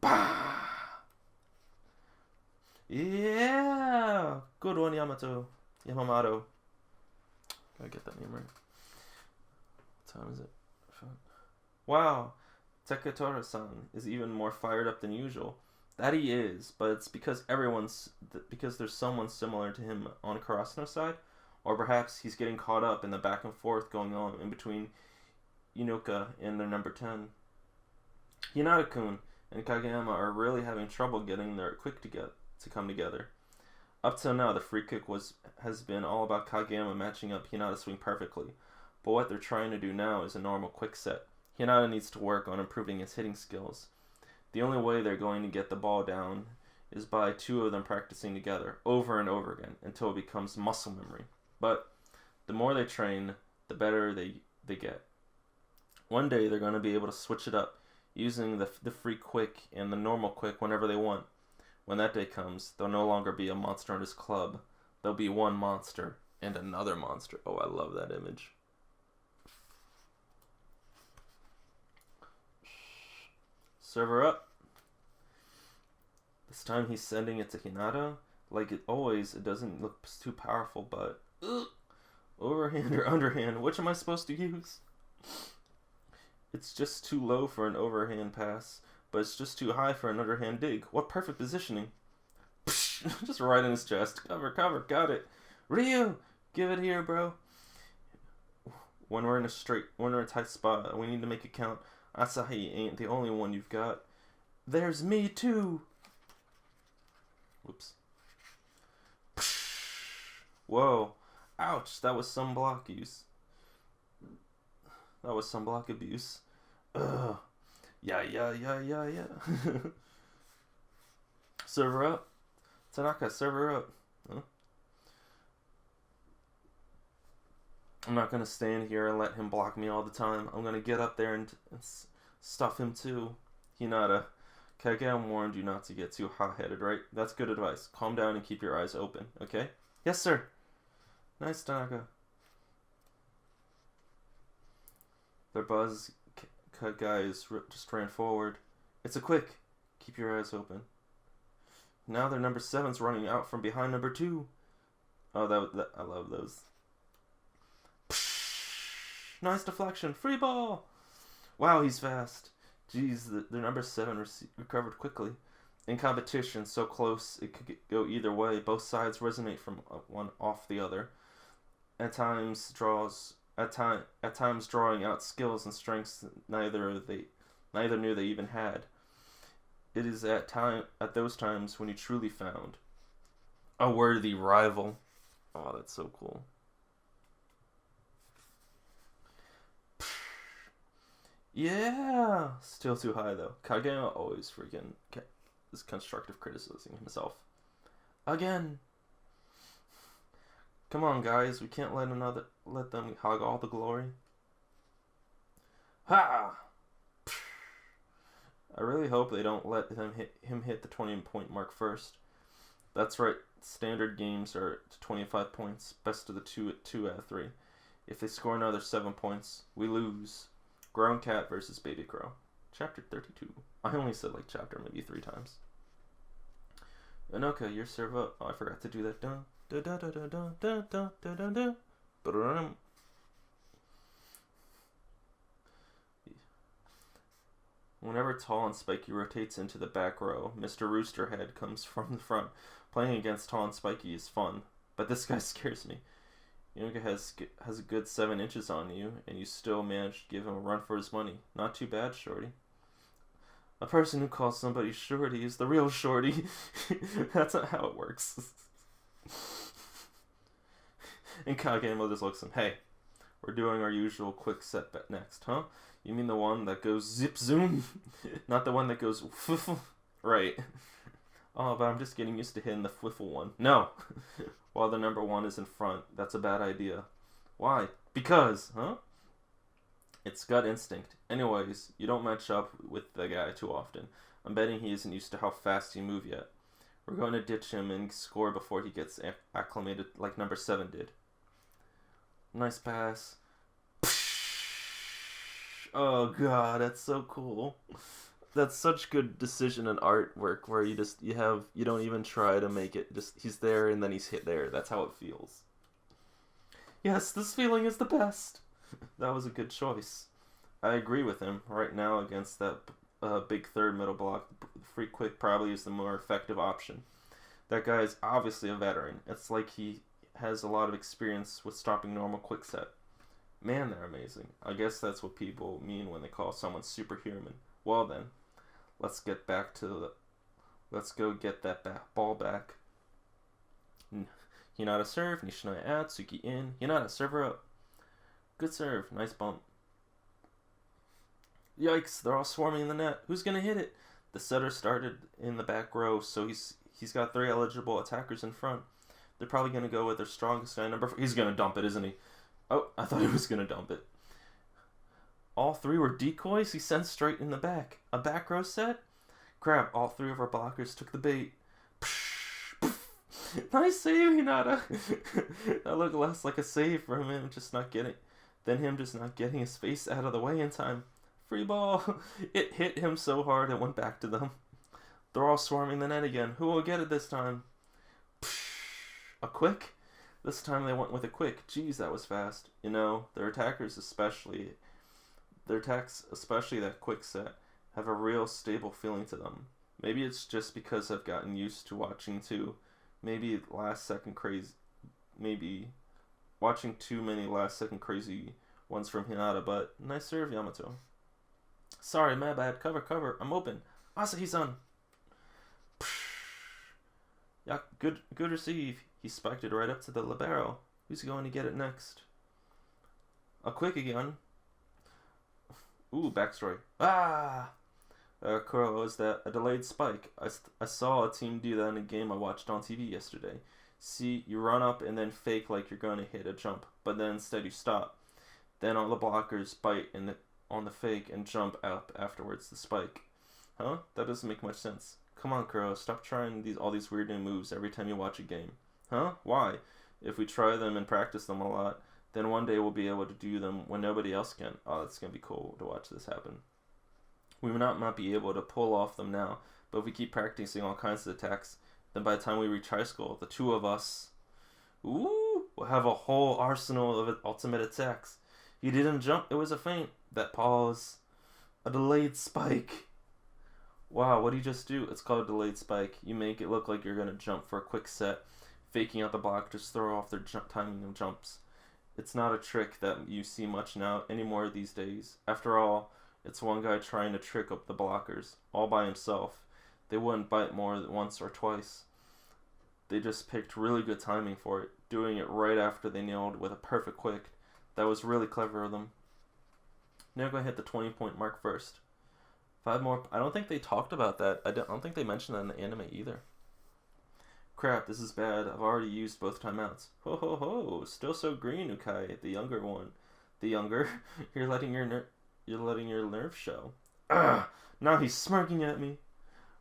Bah! Yeah! Good one, Yamamoto. Gotta get that name right. What time is it? Wow! Takatora-san is even more fired up than usual. That he is, but it's because there's someone similar to him on Karasuno's side, or perhaps he's getting caught up in the back and forth going on in between Inoka and their number 10. Hinata-kun and Kageyama are really having trouble getting their quick to come together. Up till now, the free kick has been all about Kageyama matching up Hinata's swing perfectly, but what they're trying to do now is a normal quick set. Hinata needs to work on improving his hitting skills. The only way they're going to get the ball down is by two of them practicing together over and over again until it becomes muscle memory. But The more they train, the better they get. One day they're going to be able to switch it up, using the free quick and the normal quick whenever they want. When that day comes, they'll no longer be a monster in his club. They'll be one monster and another monster. Oh, I love that image. Server up. This time he's sending it to Hinata. Like it always, it doesn't look too powerful, but... Overhand or underhand, which am I supposed to use? It's just too low for an overhand pass, but it's just too high for an underhand dig. What perfect positioning. Just right in his chest. Cover, got it. Ryu, give it here, bro. When we're in a tight spot, we need to make it count. Asahi ain't the only one you've got. There's me too. Whoops. Whoa. Ouch, that was some block use. That was some block abuse. Ugh. Yeah. Server up. Tanaka, server up. Huh? I'm not going to stand here and let him block me all the time. I'm going to get up there and stuff him too. Hinata, Kage warned you not to get too hot-headed, right? That's good advice. Calm down and keep your eyes open, okay? Yes, sir. Nice, Tanaka. Their buzz guys just ran forward. It's a quick. Keep your eyes open. Now their number 7's running out from behind number 2. Oh, that I love those. Nice deflection. Free ball. Wow, he's fast. Jeez, their number 7 recovered quickly. In competition, so close it could go either way. Both sides resonate from one off the other. At times drawing out skills and strengths neither knew they even had. It is at those times when you truly found a worthy rival. Oh, that's so cool. Yeah, still too high though. Kageyama always freaking is constructive criticizing himself. Again. Come on, guys. We can't let them hog all the glory. Ha! I really hope they don't let him hit the 20-point mark first. That's right. Standard games are 25 points. Best of the 2 out of 3. If they score another 7 points, we lose. Grown cat versus baby crow. Chapter 32. I only said like chapter maybe 3 times. Anoka, your serve up. Oh, I forgot to do that. Dun. Whenever Tall and Spiky rotates into the back row, Mr. Roosterhead comes from the front. Playing against Tall and Spiky is fun, but this guy scares me. Yunoka has a good 7 inches on you, and you still manage to give him a run for his money. Not too bad, Shorty. A person who calls somebody Shorty is the real Shorty. That's not how it works. And Kageyama just looks at him. Hey, we're doing our usual quick set bet next, huh? You mean the one that goes zip zoom? Not the one that goes whiffle? Right. Oh, but I'm just getting used to hitting the whiffle one. No. While the number 1 is in front, that's a bad idea. Why? Because, huh? It's gut instinct. Anyways, you don't match up with the guy too often. I'm betting he isn't used to how fast you move yet. We're going to ditch him and score before he gets acclimated like number 7 did. Nice pass. Oh god, that's so cool. That's such good decision and artwork where you don't even try to make it. Just he's there and then he's hit there. That's how it feels. Yes, this feeling is the best. That was a good choice. I agree with him. Right now against that big third middle block, free quick probably is the more effective option. That guy is obviously a veteran. It's like he has a lot of experience with stopping normal quick set. Man, they're amazing. I guess that's what people mean when they call someone superhuman. Well then, let's go get that ball back. Hinata serve, Nishinoya out, Tsuki in. Hinata, serve her up. Good serve, nice bump. Yikes, they're all swarming in the net. Who's gonna hit it? The setter started in the back row, so he's got 3 eligible attackers in front. They're probably gonna go with their strongest guy, number 4. He's gonna dump it, isn't he? Oh, I thought he was going to dump it. All three were decoys he sent straight in the back. A back row set? Crap, all three of our blockers took the bait. Nice save, Hinata. That looked less like a save from him just not getting his face out of the way in time. Free ball. It hit him so hard it went back to them. They're all swarming the net again. Who will get it this time? A quick? This time they went with a quick. Geez, that was fast. You know, their attacks, especially that quick set, have a real stable feeling to them. Maybe it's just because I've gotten used to watching maybe watching too many last second crazy ones from Hinata, but nice serve, Yamato. Sorry, my bad. Cover. I'm open. Asahi-san. Yeah, good receive. He spiked it right up to the libero. Who's going to get it next? A quick again. Ooh, backstory. Kuro, is that a delayed spike? I saw a team do that in a game I watched on TV yesterday. See, you run up and then fake like you're going to hit a jump, but then instead you stop. Then all the blockers bite on the fake and jump up afterwards the spike. Huh? That doesn't make much sense. Come on, Kuro, stop trying all these weird new moves every time you watch a game. Huh? Why? If we try them and practice them a lot, then one day we'll be able to do them when nobody else can. Oh, that's going to be cool to watch this happen. We may not be able to pull off them now, but if we keep practicing all kinds of attacks, then by the time we reach high school, the two of us, will have a whole arsenal of ultimate attacks. He didn't jump, it was a feint. That pause. A delayed spike. Wow, what did he just do? It's called a delayed spike. You make it look like you're going to jump for a quick set, faking out the block, just throw off their timing of jumps. It's not a trick that you see much now anymore these days. After all, it's one guy trying to trick up the blockers, all by himself. They wouldn't bite more than once or twice. They just picked really good timing for it, doing it right after they nailed with a perfect quick. That was really clever of them. Now go hit the 20-point mark first. 5 more. I don't think they talked about that. I don't think they mentioned that in the anime either. Crap, this is bad. I've already used both timeouts. Ho ho ho! Still so green, Ukai, the younger one. The younger? You're letting your nerve show. Now he's smirking at me.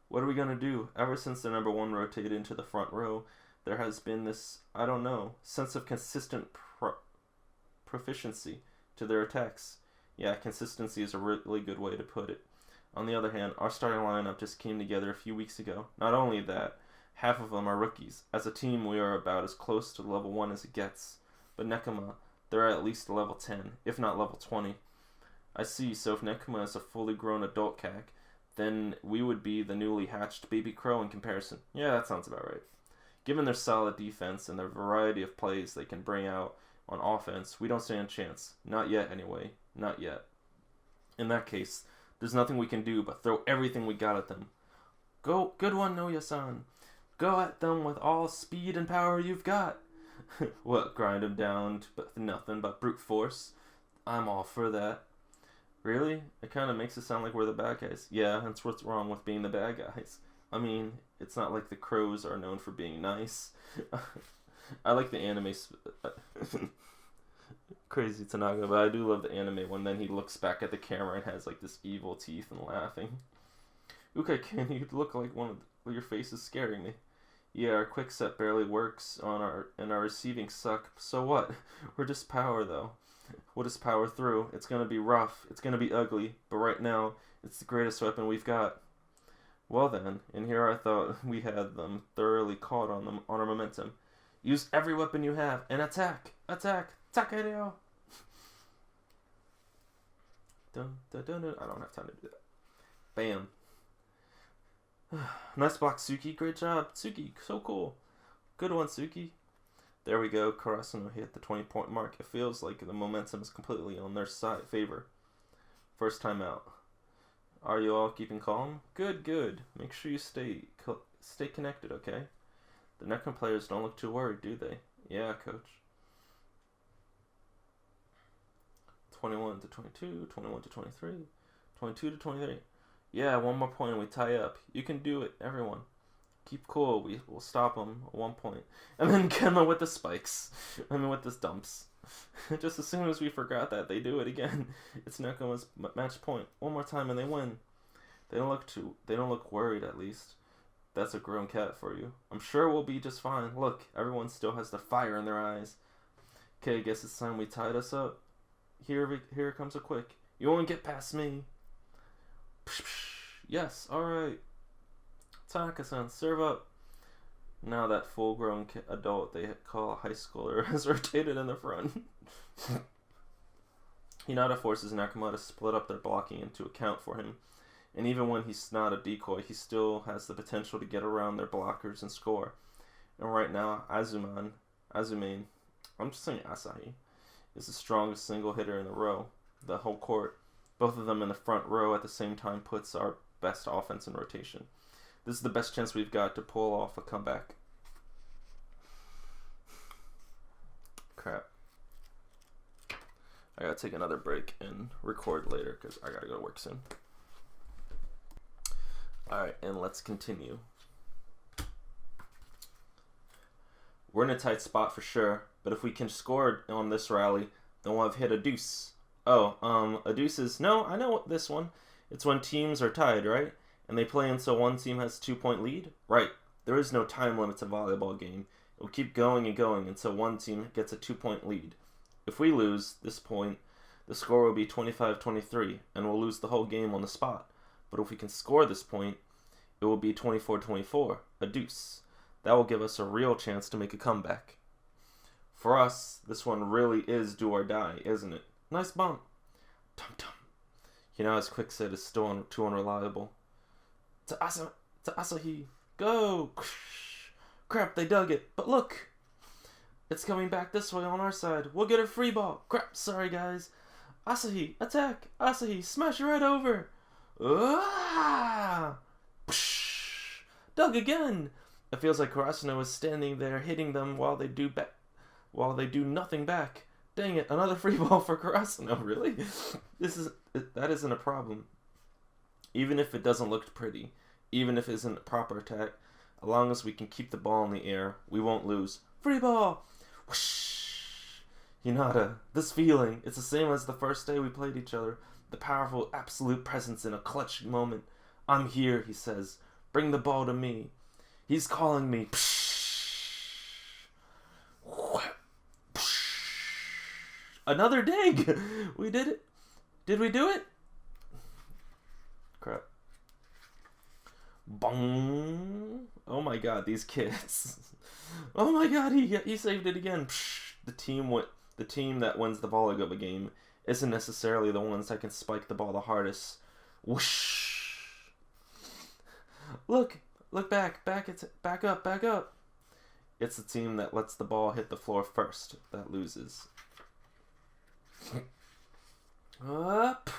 What are we gonna do? Ever since the number 1 rotated into the front row, there has been this, I don't know, sense of consistent proficiency to their attacks. Yeah, consistency is a really good way to put it. On the other hand, our starting lineup just came together a few weeks ago. Not only that, half of them are rookies. As a team, we are about as close to level 1 as it gets. But Nekoma, they're at least level 10, if not level 20. I see, so if Nekoma is a fully grown adult CAC, then we would be the newly hatched baby crow in comparison. Yeah, that sounds about right. Given their solid defense and the variety of plays they can bring out on offense, we don't stand a chance. Not yet, anyway. Not yet. In that case, there's nothing we can do but throw everything we got at them. Go, good one, Noya-san. Go at them with all speed and power you've got. What, grind them down to nothing but brute force? I'm all for that. Really? It kind of makes it sound like we're the bad guys. Yeah, that's what's wrong with being the bad guys. I mean, it's not like the crows are known for being nice. I like the anime. Crazy Tanaga, but I do love the anime when then he looks back at the camera and has like this evil teeth and laughing. Ukai-ken, you look like your face is scaring me. Yeah, our quick set barely works and our receiving suck. So what? We're just power though. We'll just power through. It's gonna be rough. It's gonna be ugly. But right now, it's the greatest weapon we've got. Well then, and here I thought we had them thoroughly caught on our momentum. Use every weapon you have and attack! Attack! Takereo! Dun, dun, dun, dun. I don't have time to do that. Bam. Nice block, Suki. Great job. Suki, so cool. Good one, Suki. There we go. Karasuno hit the 20-point mark. It feels like the momentum is completely on their favor. First time out. Are you all keeping calm? Good, good. Make sure you stay connected, okay? The Nekoma players don't look too worried, do they? Yeah, coach. 21 to 22, 21 to 23, 22 to 23. Yeah, one more point and we tie up. You can do it, everyone. Keep cool. We'll stop them at 1 point. And then Kenma with the spikes. With the dumps. Just as soon as we forgot that, they do it again. It's Nekoma's match point. One more time and they win. They don't look worried, at least. That's a grown cat for you. I'm sure we'll be just fine. Look, everyone still has the fire in their eyes. Okay, guess it's time we tied us up. Here comes a quick. You won't get past me. Yes, alright. Tanaka-san, serve up. Now that full-grown adult they call a high schooler has rotated in the front. Hinata forces Nekoma to split up their blocking and to account for him. And even when he's not a decoy, he still has the potential to get around their blockers and score. And right now, Azumane, I'm just saying Asahi, is the strongest single hitter in the whole court. Both of them in the front row at the same time puts our best offense in rotation. This is the best chance we've got to pull off a comeback. Crap. I gotta take another break and record later because I gotta go to work soon. Alright, and let's continue. We're in a tight spot for sure, but if we can score on this rally, then we'll have hit a deuce. Oh, a deuce is... No, I know this one. It's when teams are tied, right? And they play until one team has a 2-point lead? Right. There is no time limit to a volleyball game. It will keep going and going until one team gets a 2-point lead. If we lose this point, the score will be 25-23, and we'll lose the whole game on the spot. But if we can score this point, it will be 24-24, a deuce. That will give us a real chance to make a comeback. For us, this one really is do or die, isn't it? Nice bump. Tum-tum. Hinata's quick set is still too unreliable. To Asahi. Go! Crap, they dug it. But look! It's coming back this way on our side. We'll get a free ball. Crap, sorry guys. Asahi, attack! Asahi, smash right over! Ah! Dug again! It feels like Karasuno is standing there hitting them while they do nothing back. Dang it, another free ball for Karasuno, really? That isn't a problem. Even if it doesn't look pretty, even if it isn't a proper attack, as long as we can keep the ball in the air, we won't lose. Free ball! Whoosh! Hinata, this feeling, it's the same as the first day we played each other. The powerful, absolute presence in a clutch moment. I'm here, he says. Bring the ball to me. He's calling me. Another dig! We did it. Did we do it? Crap. Bong. Oh my god, these kids. Oh my god, he saved it again. The team that wins the volleyball game isn't necessarily the ones that can spike the ball the hardest. Whoosh. Look back up. It's the team that lets the ball hit the floor first that loses. Up.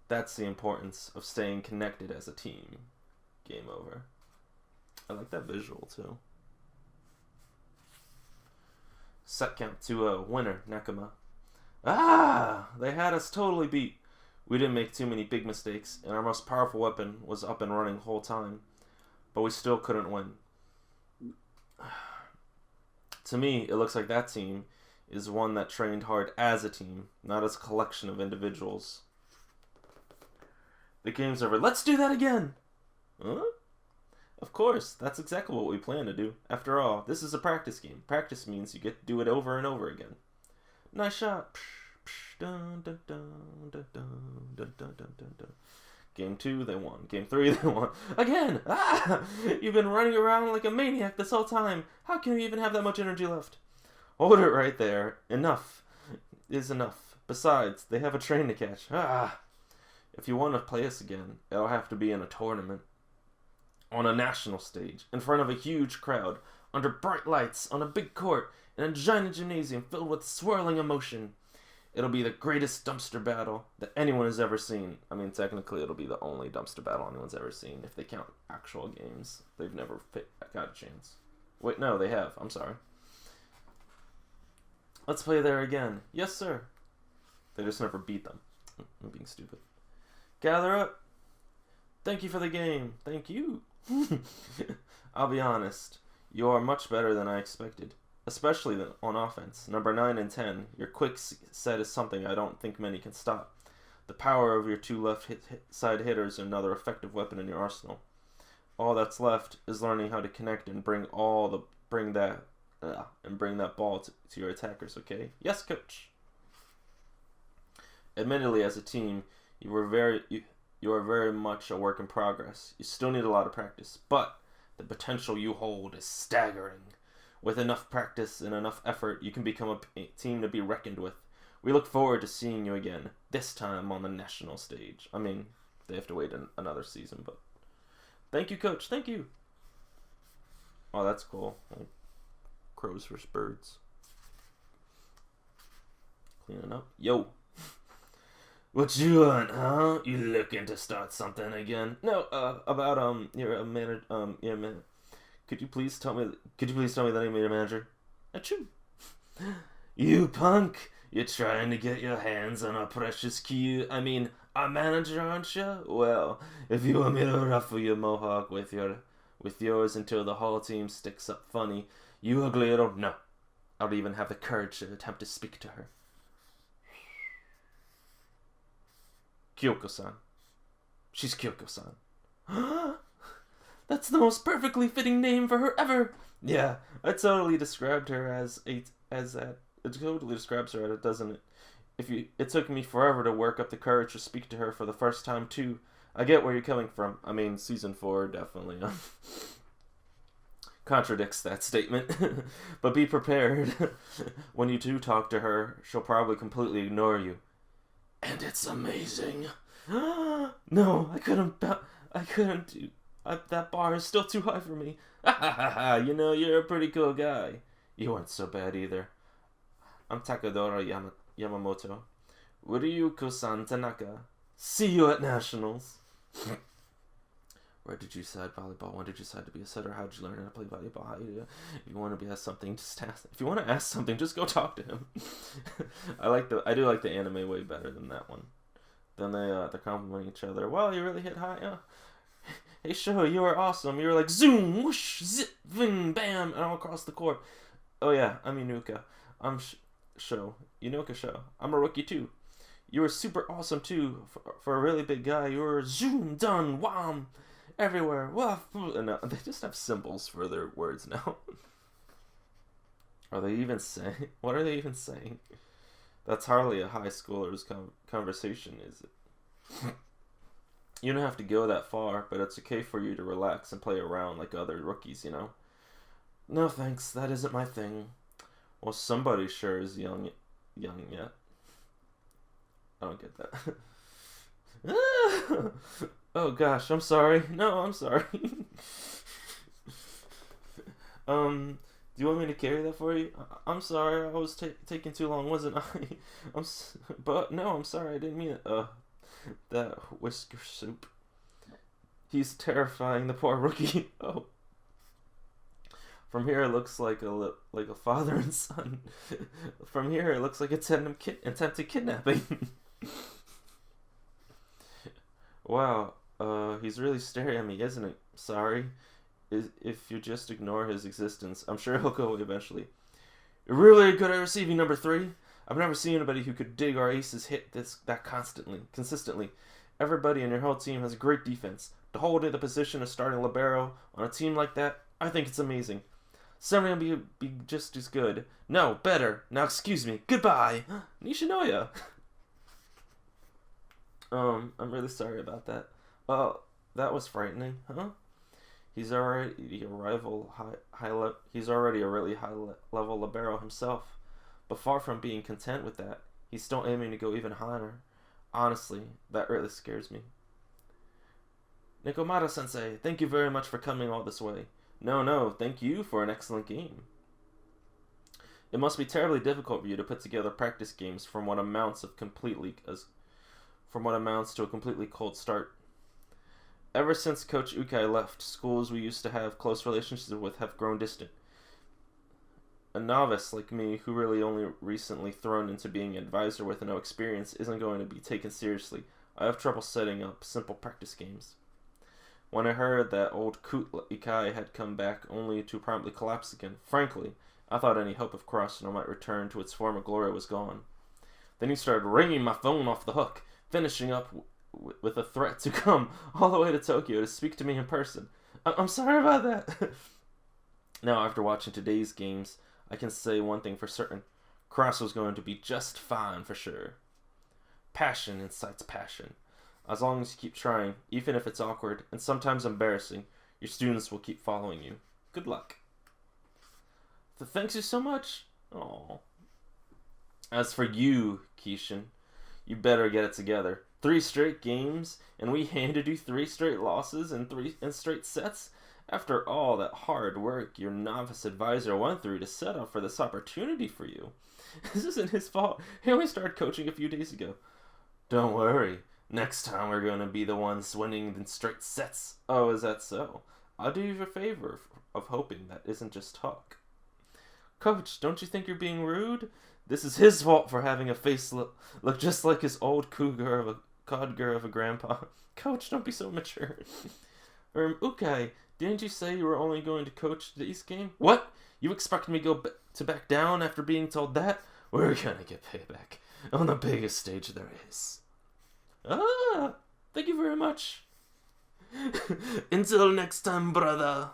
That's the importance of staying connected as a team. Game over. I like that visual too. Set count 2-0. Winner, Nekoma. Ah! They had us totally beat. We didn't make too many big mistakes, and our most powerful weapon was up and running the whole time. But we still couldn't win. To me, it looks like that team is one that trained hard as a team, not as a collection of individuals. The game's over. Let's do that again! Huh? Of course, that's exactly what we plan to do. After all, this is a practice game. Practice means you get to do it over and over again. Nice shot. Dun, dun, dun, dun, dun, dun, dun, dun, dun. Game 2, they won. Game 3, they won. Again! Ah! You've been running around like a maniac this whole time. How can you even have that much energy left? Hold it right there. Enough is enough. Besides, they have a train to catch. Ah! If you want to play us again, it'll have to be in a tournament. On a national stage, in front of a huge crowd, under bright lights, on a big court, in a giant gymnasium filled with swirling emotion. It'll be the greatest dumpster battle that anyone has ever seen. I mean, technically, it'll be the only dumpster battle anyone's ever seen. If they count actual games, they've never got a chance. Wait, no, they have. I'm sorry. Let's play there again. Yes, sir. They just never beat them. I'm being stupid. Gather up. Thank you for the game. Thank you. I'll be honest. You are much better than I expected. especially on offense. Number 9 and 10, your quick set is something I don't think many can stop. The power of your 2 left side hitters is another effective weapon in your arsenal. All that's left is learning how to connect and bring that ball to your attackers. Okay? Yes, coach. Admittedly, as a team, you are very much a work in progress. You still need a lot of practice, but the potential you hold is staggering. With enough practice and enough effort, you can become a team to be reckoned with. We look forward to seeing you again, this time on the national stage. I mean, they have to wait another season, but... Thank you, coach. Thank you. Oh, that's cool. Like crows versus birds. Cleaning up. Yo. What you want, huh? You looking to start something again? No, about you're a manager. Yeah, man. Could you please tell me the name of your manager? Achoo. You punk! You're trying to get your hands on our precious Q. I mean, our manager, aren't you? Well, if you want me to ruffle your mohawk with yours until the whole team sticks up funny, you ugly little... No. I don't even have the courage to attempt to speak to her. Kyoko-san. She's Kyoko-san. That's the most perfectly fitting name for her ever. Yeah, I totally described her as that. It totally describes her, doesn't it? It took me forever to work up the courage to speak to her for the first time too. I get where you're coming from. I mean, season 4 definitely contradicts that statement. But be prepared. When you do talk to her, she'll probably completely ignore you. And it's amazing. No, I couldn't do. That bar is still too high for me. You know, you're a pretty cool guy. You weren't so bad either. I'm Takadora Yamamoto. Ryuko-san Tanaka. See you at Nationals. Where did you decide volleyball? When did you decide to be a setter? How did you learn how to play volleyball? How do you do it? If you want to ask something, just ask. If you want to ask something, just go talk to him. I do like the anime way better than that one. Then they're complimenting each other. Wow, you really hit high. Hey, Sho, you are awesome. You were like zoom, whoosh, zip, ving, bam, and all across the court. Oh yeah, I'm Inuka. I'm Sho. Inuka Sho. I'm a rookie too. You were super awesome too. For a really big guy, you were zoom, done, wham, everywhere. Woof. And they just have symbols for their words now. Are they even saying? What are they even saying? That's hardly a high schooler's conversation, is it? You don't have to go that far, but it's okay for you to relax and play around like other rookies, you know? No thanks, that isn't my thing. Well, somebody sure is young yet. I don't get that. Oh gosh, I'm sorry. No, I'm sorry. Do you want me to carry that for you? I'm sorry, I was taking too long, wasn't I? But no, I'm sorry, I didn't mean it. That whisker soup. He's terrifying, the poor rookie. Oh. From here it looks like a father and son. From here it looks like attempted kidnapping. Wow, he's really staring at me, isn't it? Sorry. If you just ignore his existence, I'm sure he'll go away eventually. You're really good at receiving, number 3. I've never seen anybody who could dig our aces hit that consistently. Everybody in your whole team has great defense. To hold in the position of starting libero on a team like that, I think it's amazing. Somebody will be just as good. No, better. Now excuse me. Goodbye. Nishinoya. I'm really sorry about that. That was frightening, huh? He's already a really high level libero himself. But far from being content with that, he's still aiming to go even higher. Honestly, that really scares me. Nekomata-sensei, thank you very much for coming all this way. No, thank you for an excellent game. It must be terribly difficult for you to put together practice games from what amounts to a completely cold start. Ever since Coach Ukai left, schools we used to have close relationships with have grown distant. A novice like me, who really only recently thrown into being an advisor with no experience, isn't going to be taken seriously. I have trouble setting up simple practice games. When I heard that old Coot Ikai had come back only to promptly collapse again, frankly, I thought any hope of Karasuno might return to its former glory was gone. Then he started ringing my phone off the hook, finishing up with a threat to come all the way to Tokyo to speak to me in person. I'm sorry about that. Now, after watching today's games, I can say one thing for certain. Karasuno's going to be just fine for sure. Passion incites passion. As long as you keep trying, even if it's awkward and sometimes embarrassing, your students will keep following you. Good luck. Thanks you so much. Aww. As for you, Kishin, you better get it together. 3 straight games, and we handed you 3 straight losses and 3 straight sets? After all that hard work your novice advisor went through to set up for this opportunity for you. This isn't his fault. He only started coaching a few days ago. Don't worry. Next time we're going to be the ones winning in straight sets. Oh, is that so? I'll do you a favor of hoping that isn't just talk. Coach, don't you think you're being rude? This is his fault for having a face look just like his old codger of a grandpa. Coach, don't be so mature. Ukai, didn't you say you were only going to coach this game? What? You expect me to back down after being told that? We're gonna get payback on the biggest stage there is. Ah, thank you very much. Until next time, brother.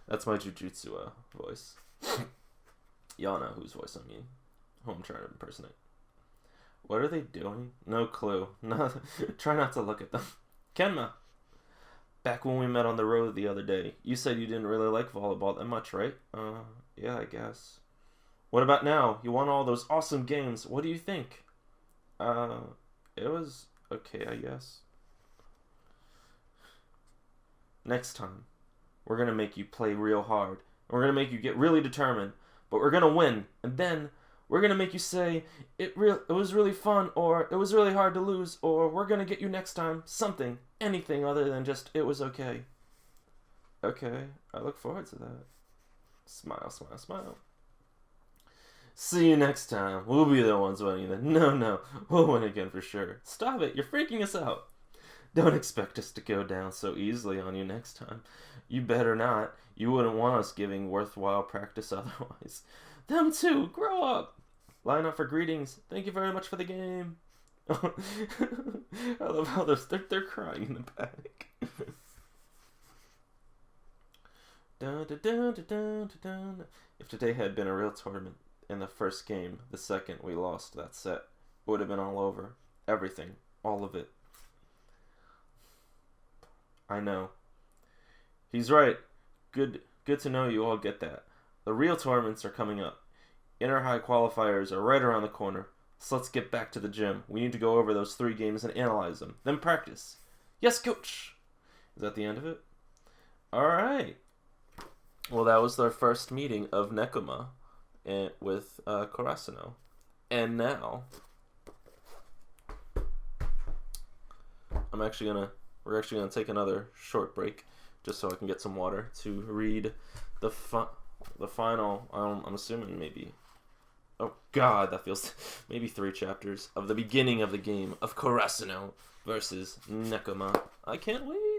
That's my jujutsu voice. Y'all know whose voice I mean. Who I'm trying to impersonate. What are they doing? No clue. No, try not to look at them. Kenma. Back when we met on the road the other day, you said you didn't really like volleyball that much, right? Yeah, I guess. What about now? You won all those awesome games. What do you think? It was okay, I guess. Next time, we're gonna make you play real hard. We're gonna make you get really determined. But we're gonna win. And then we're gonna make you say it was really fun, or it was really hard to lose, or we're gonna get you next time something, anything other than just it was okay. Okay, I look forward to that. Smile, smile, smile. See you next time. We'll be the ones winning then. No, we'll win again for sure. Stop it, you're freaking us out. Don't expect us to go down so easily on you next time. You better not. You wouldn't want us giving worthwhile practice otherwise. Them too, grow up. Line up for greetings. Thank you very much for the game. I love how they're crying in the back. Dun, dun, dun, dun, dun, dun. If today had been a real tournament, in the first game, the second we lost that set, it would have been all over. Everything. All of it. I know. He's right. Good to know you all get that. The real tournaments are coming up. Inter High qualifiers are right around the corner. So let's get back to the gym. We need to go over those 3 games and analyze them. Then practice. Yes, coach. Is that the end of it? Alright. Well, that was their first meeting of Nekoma with Karasuno. And now we're actually gonna take another short break just so I can get some water to read the final. I'm assuming maybe. Oh God, that feels maybe 3 chapters of the beginning of the game of Karasuno versus Nekoma. I can't wait.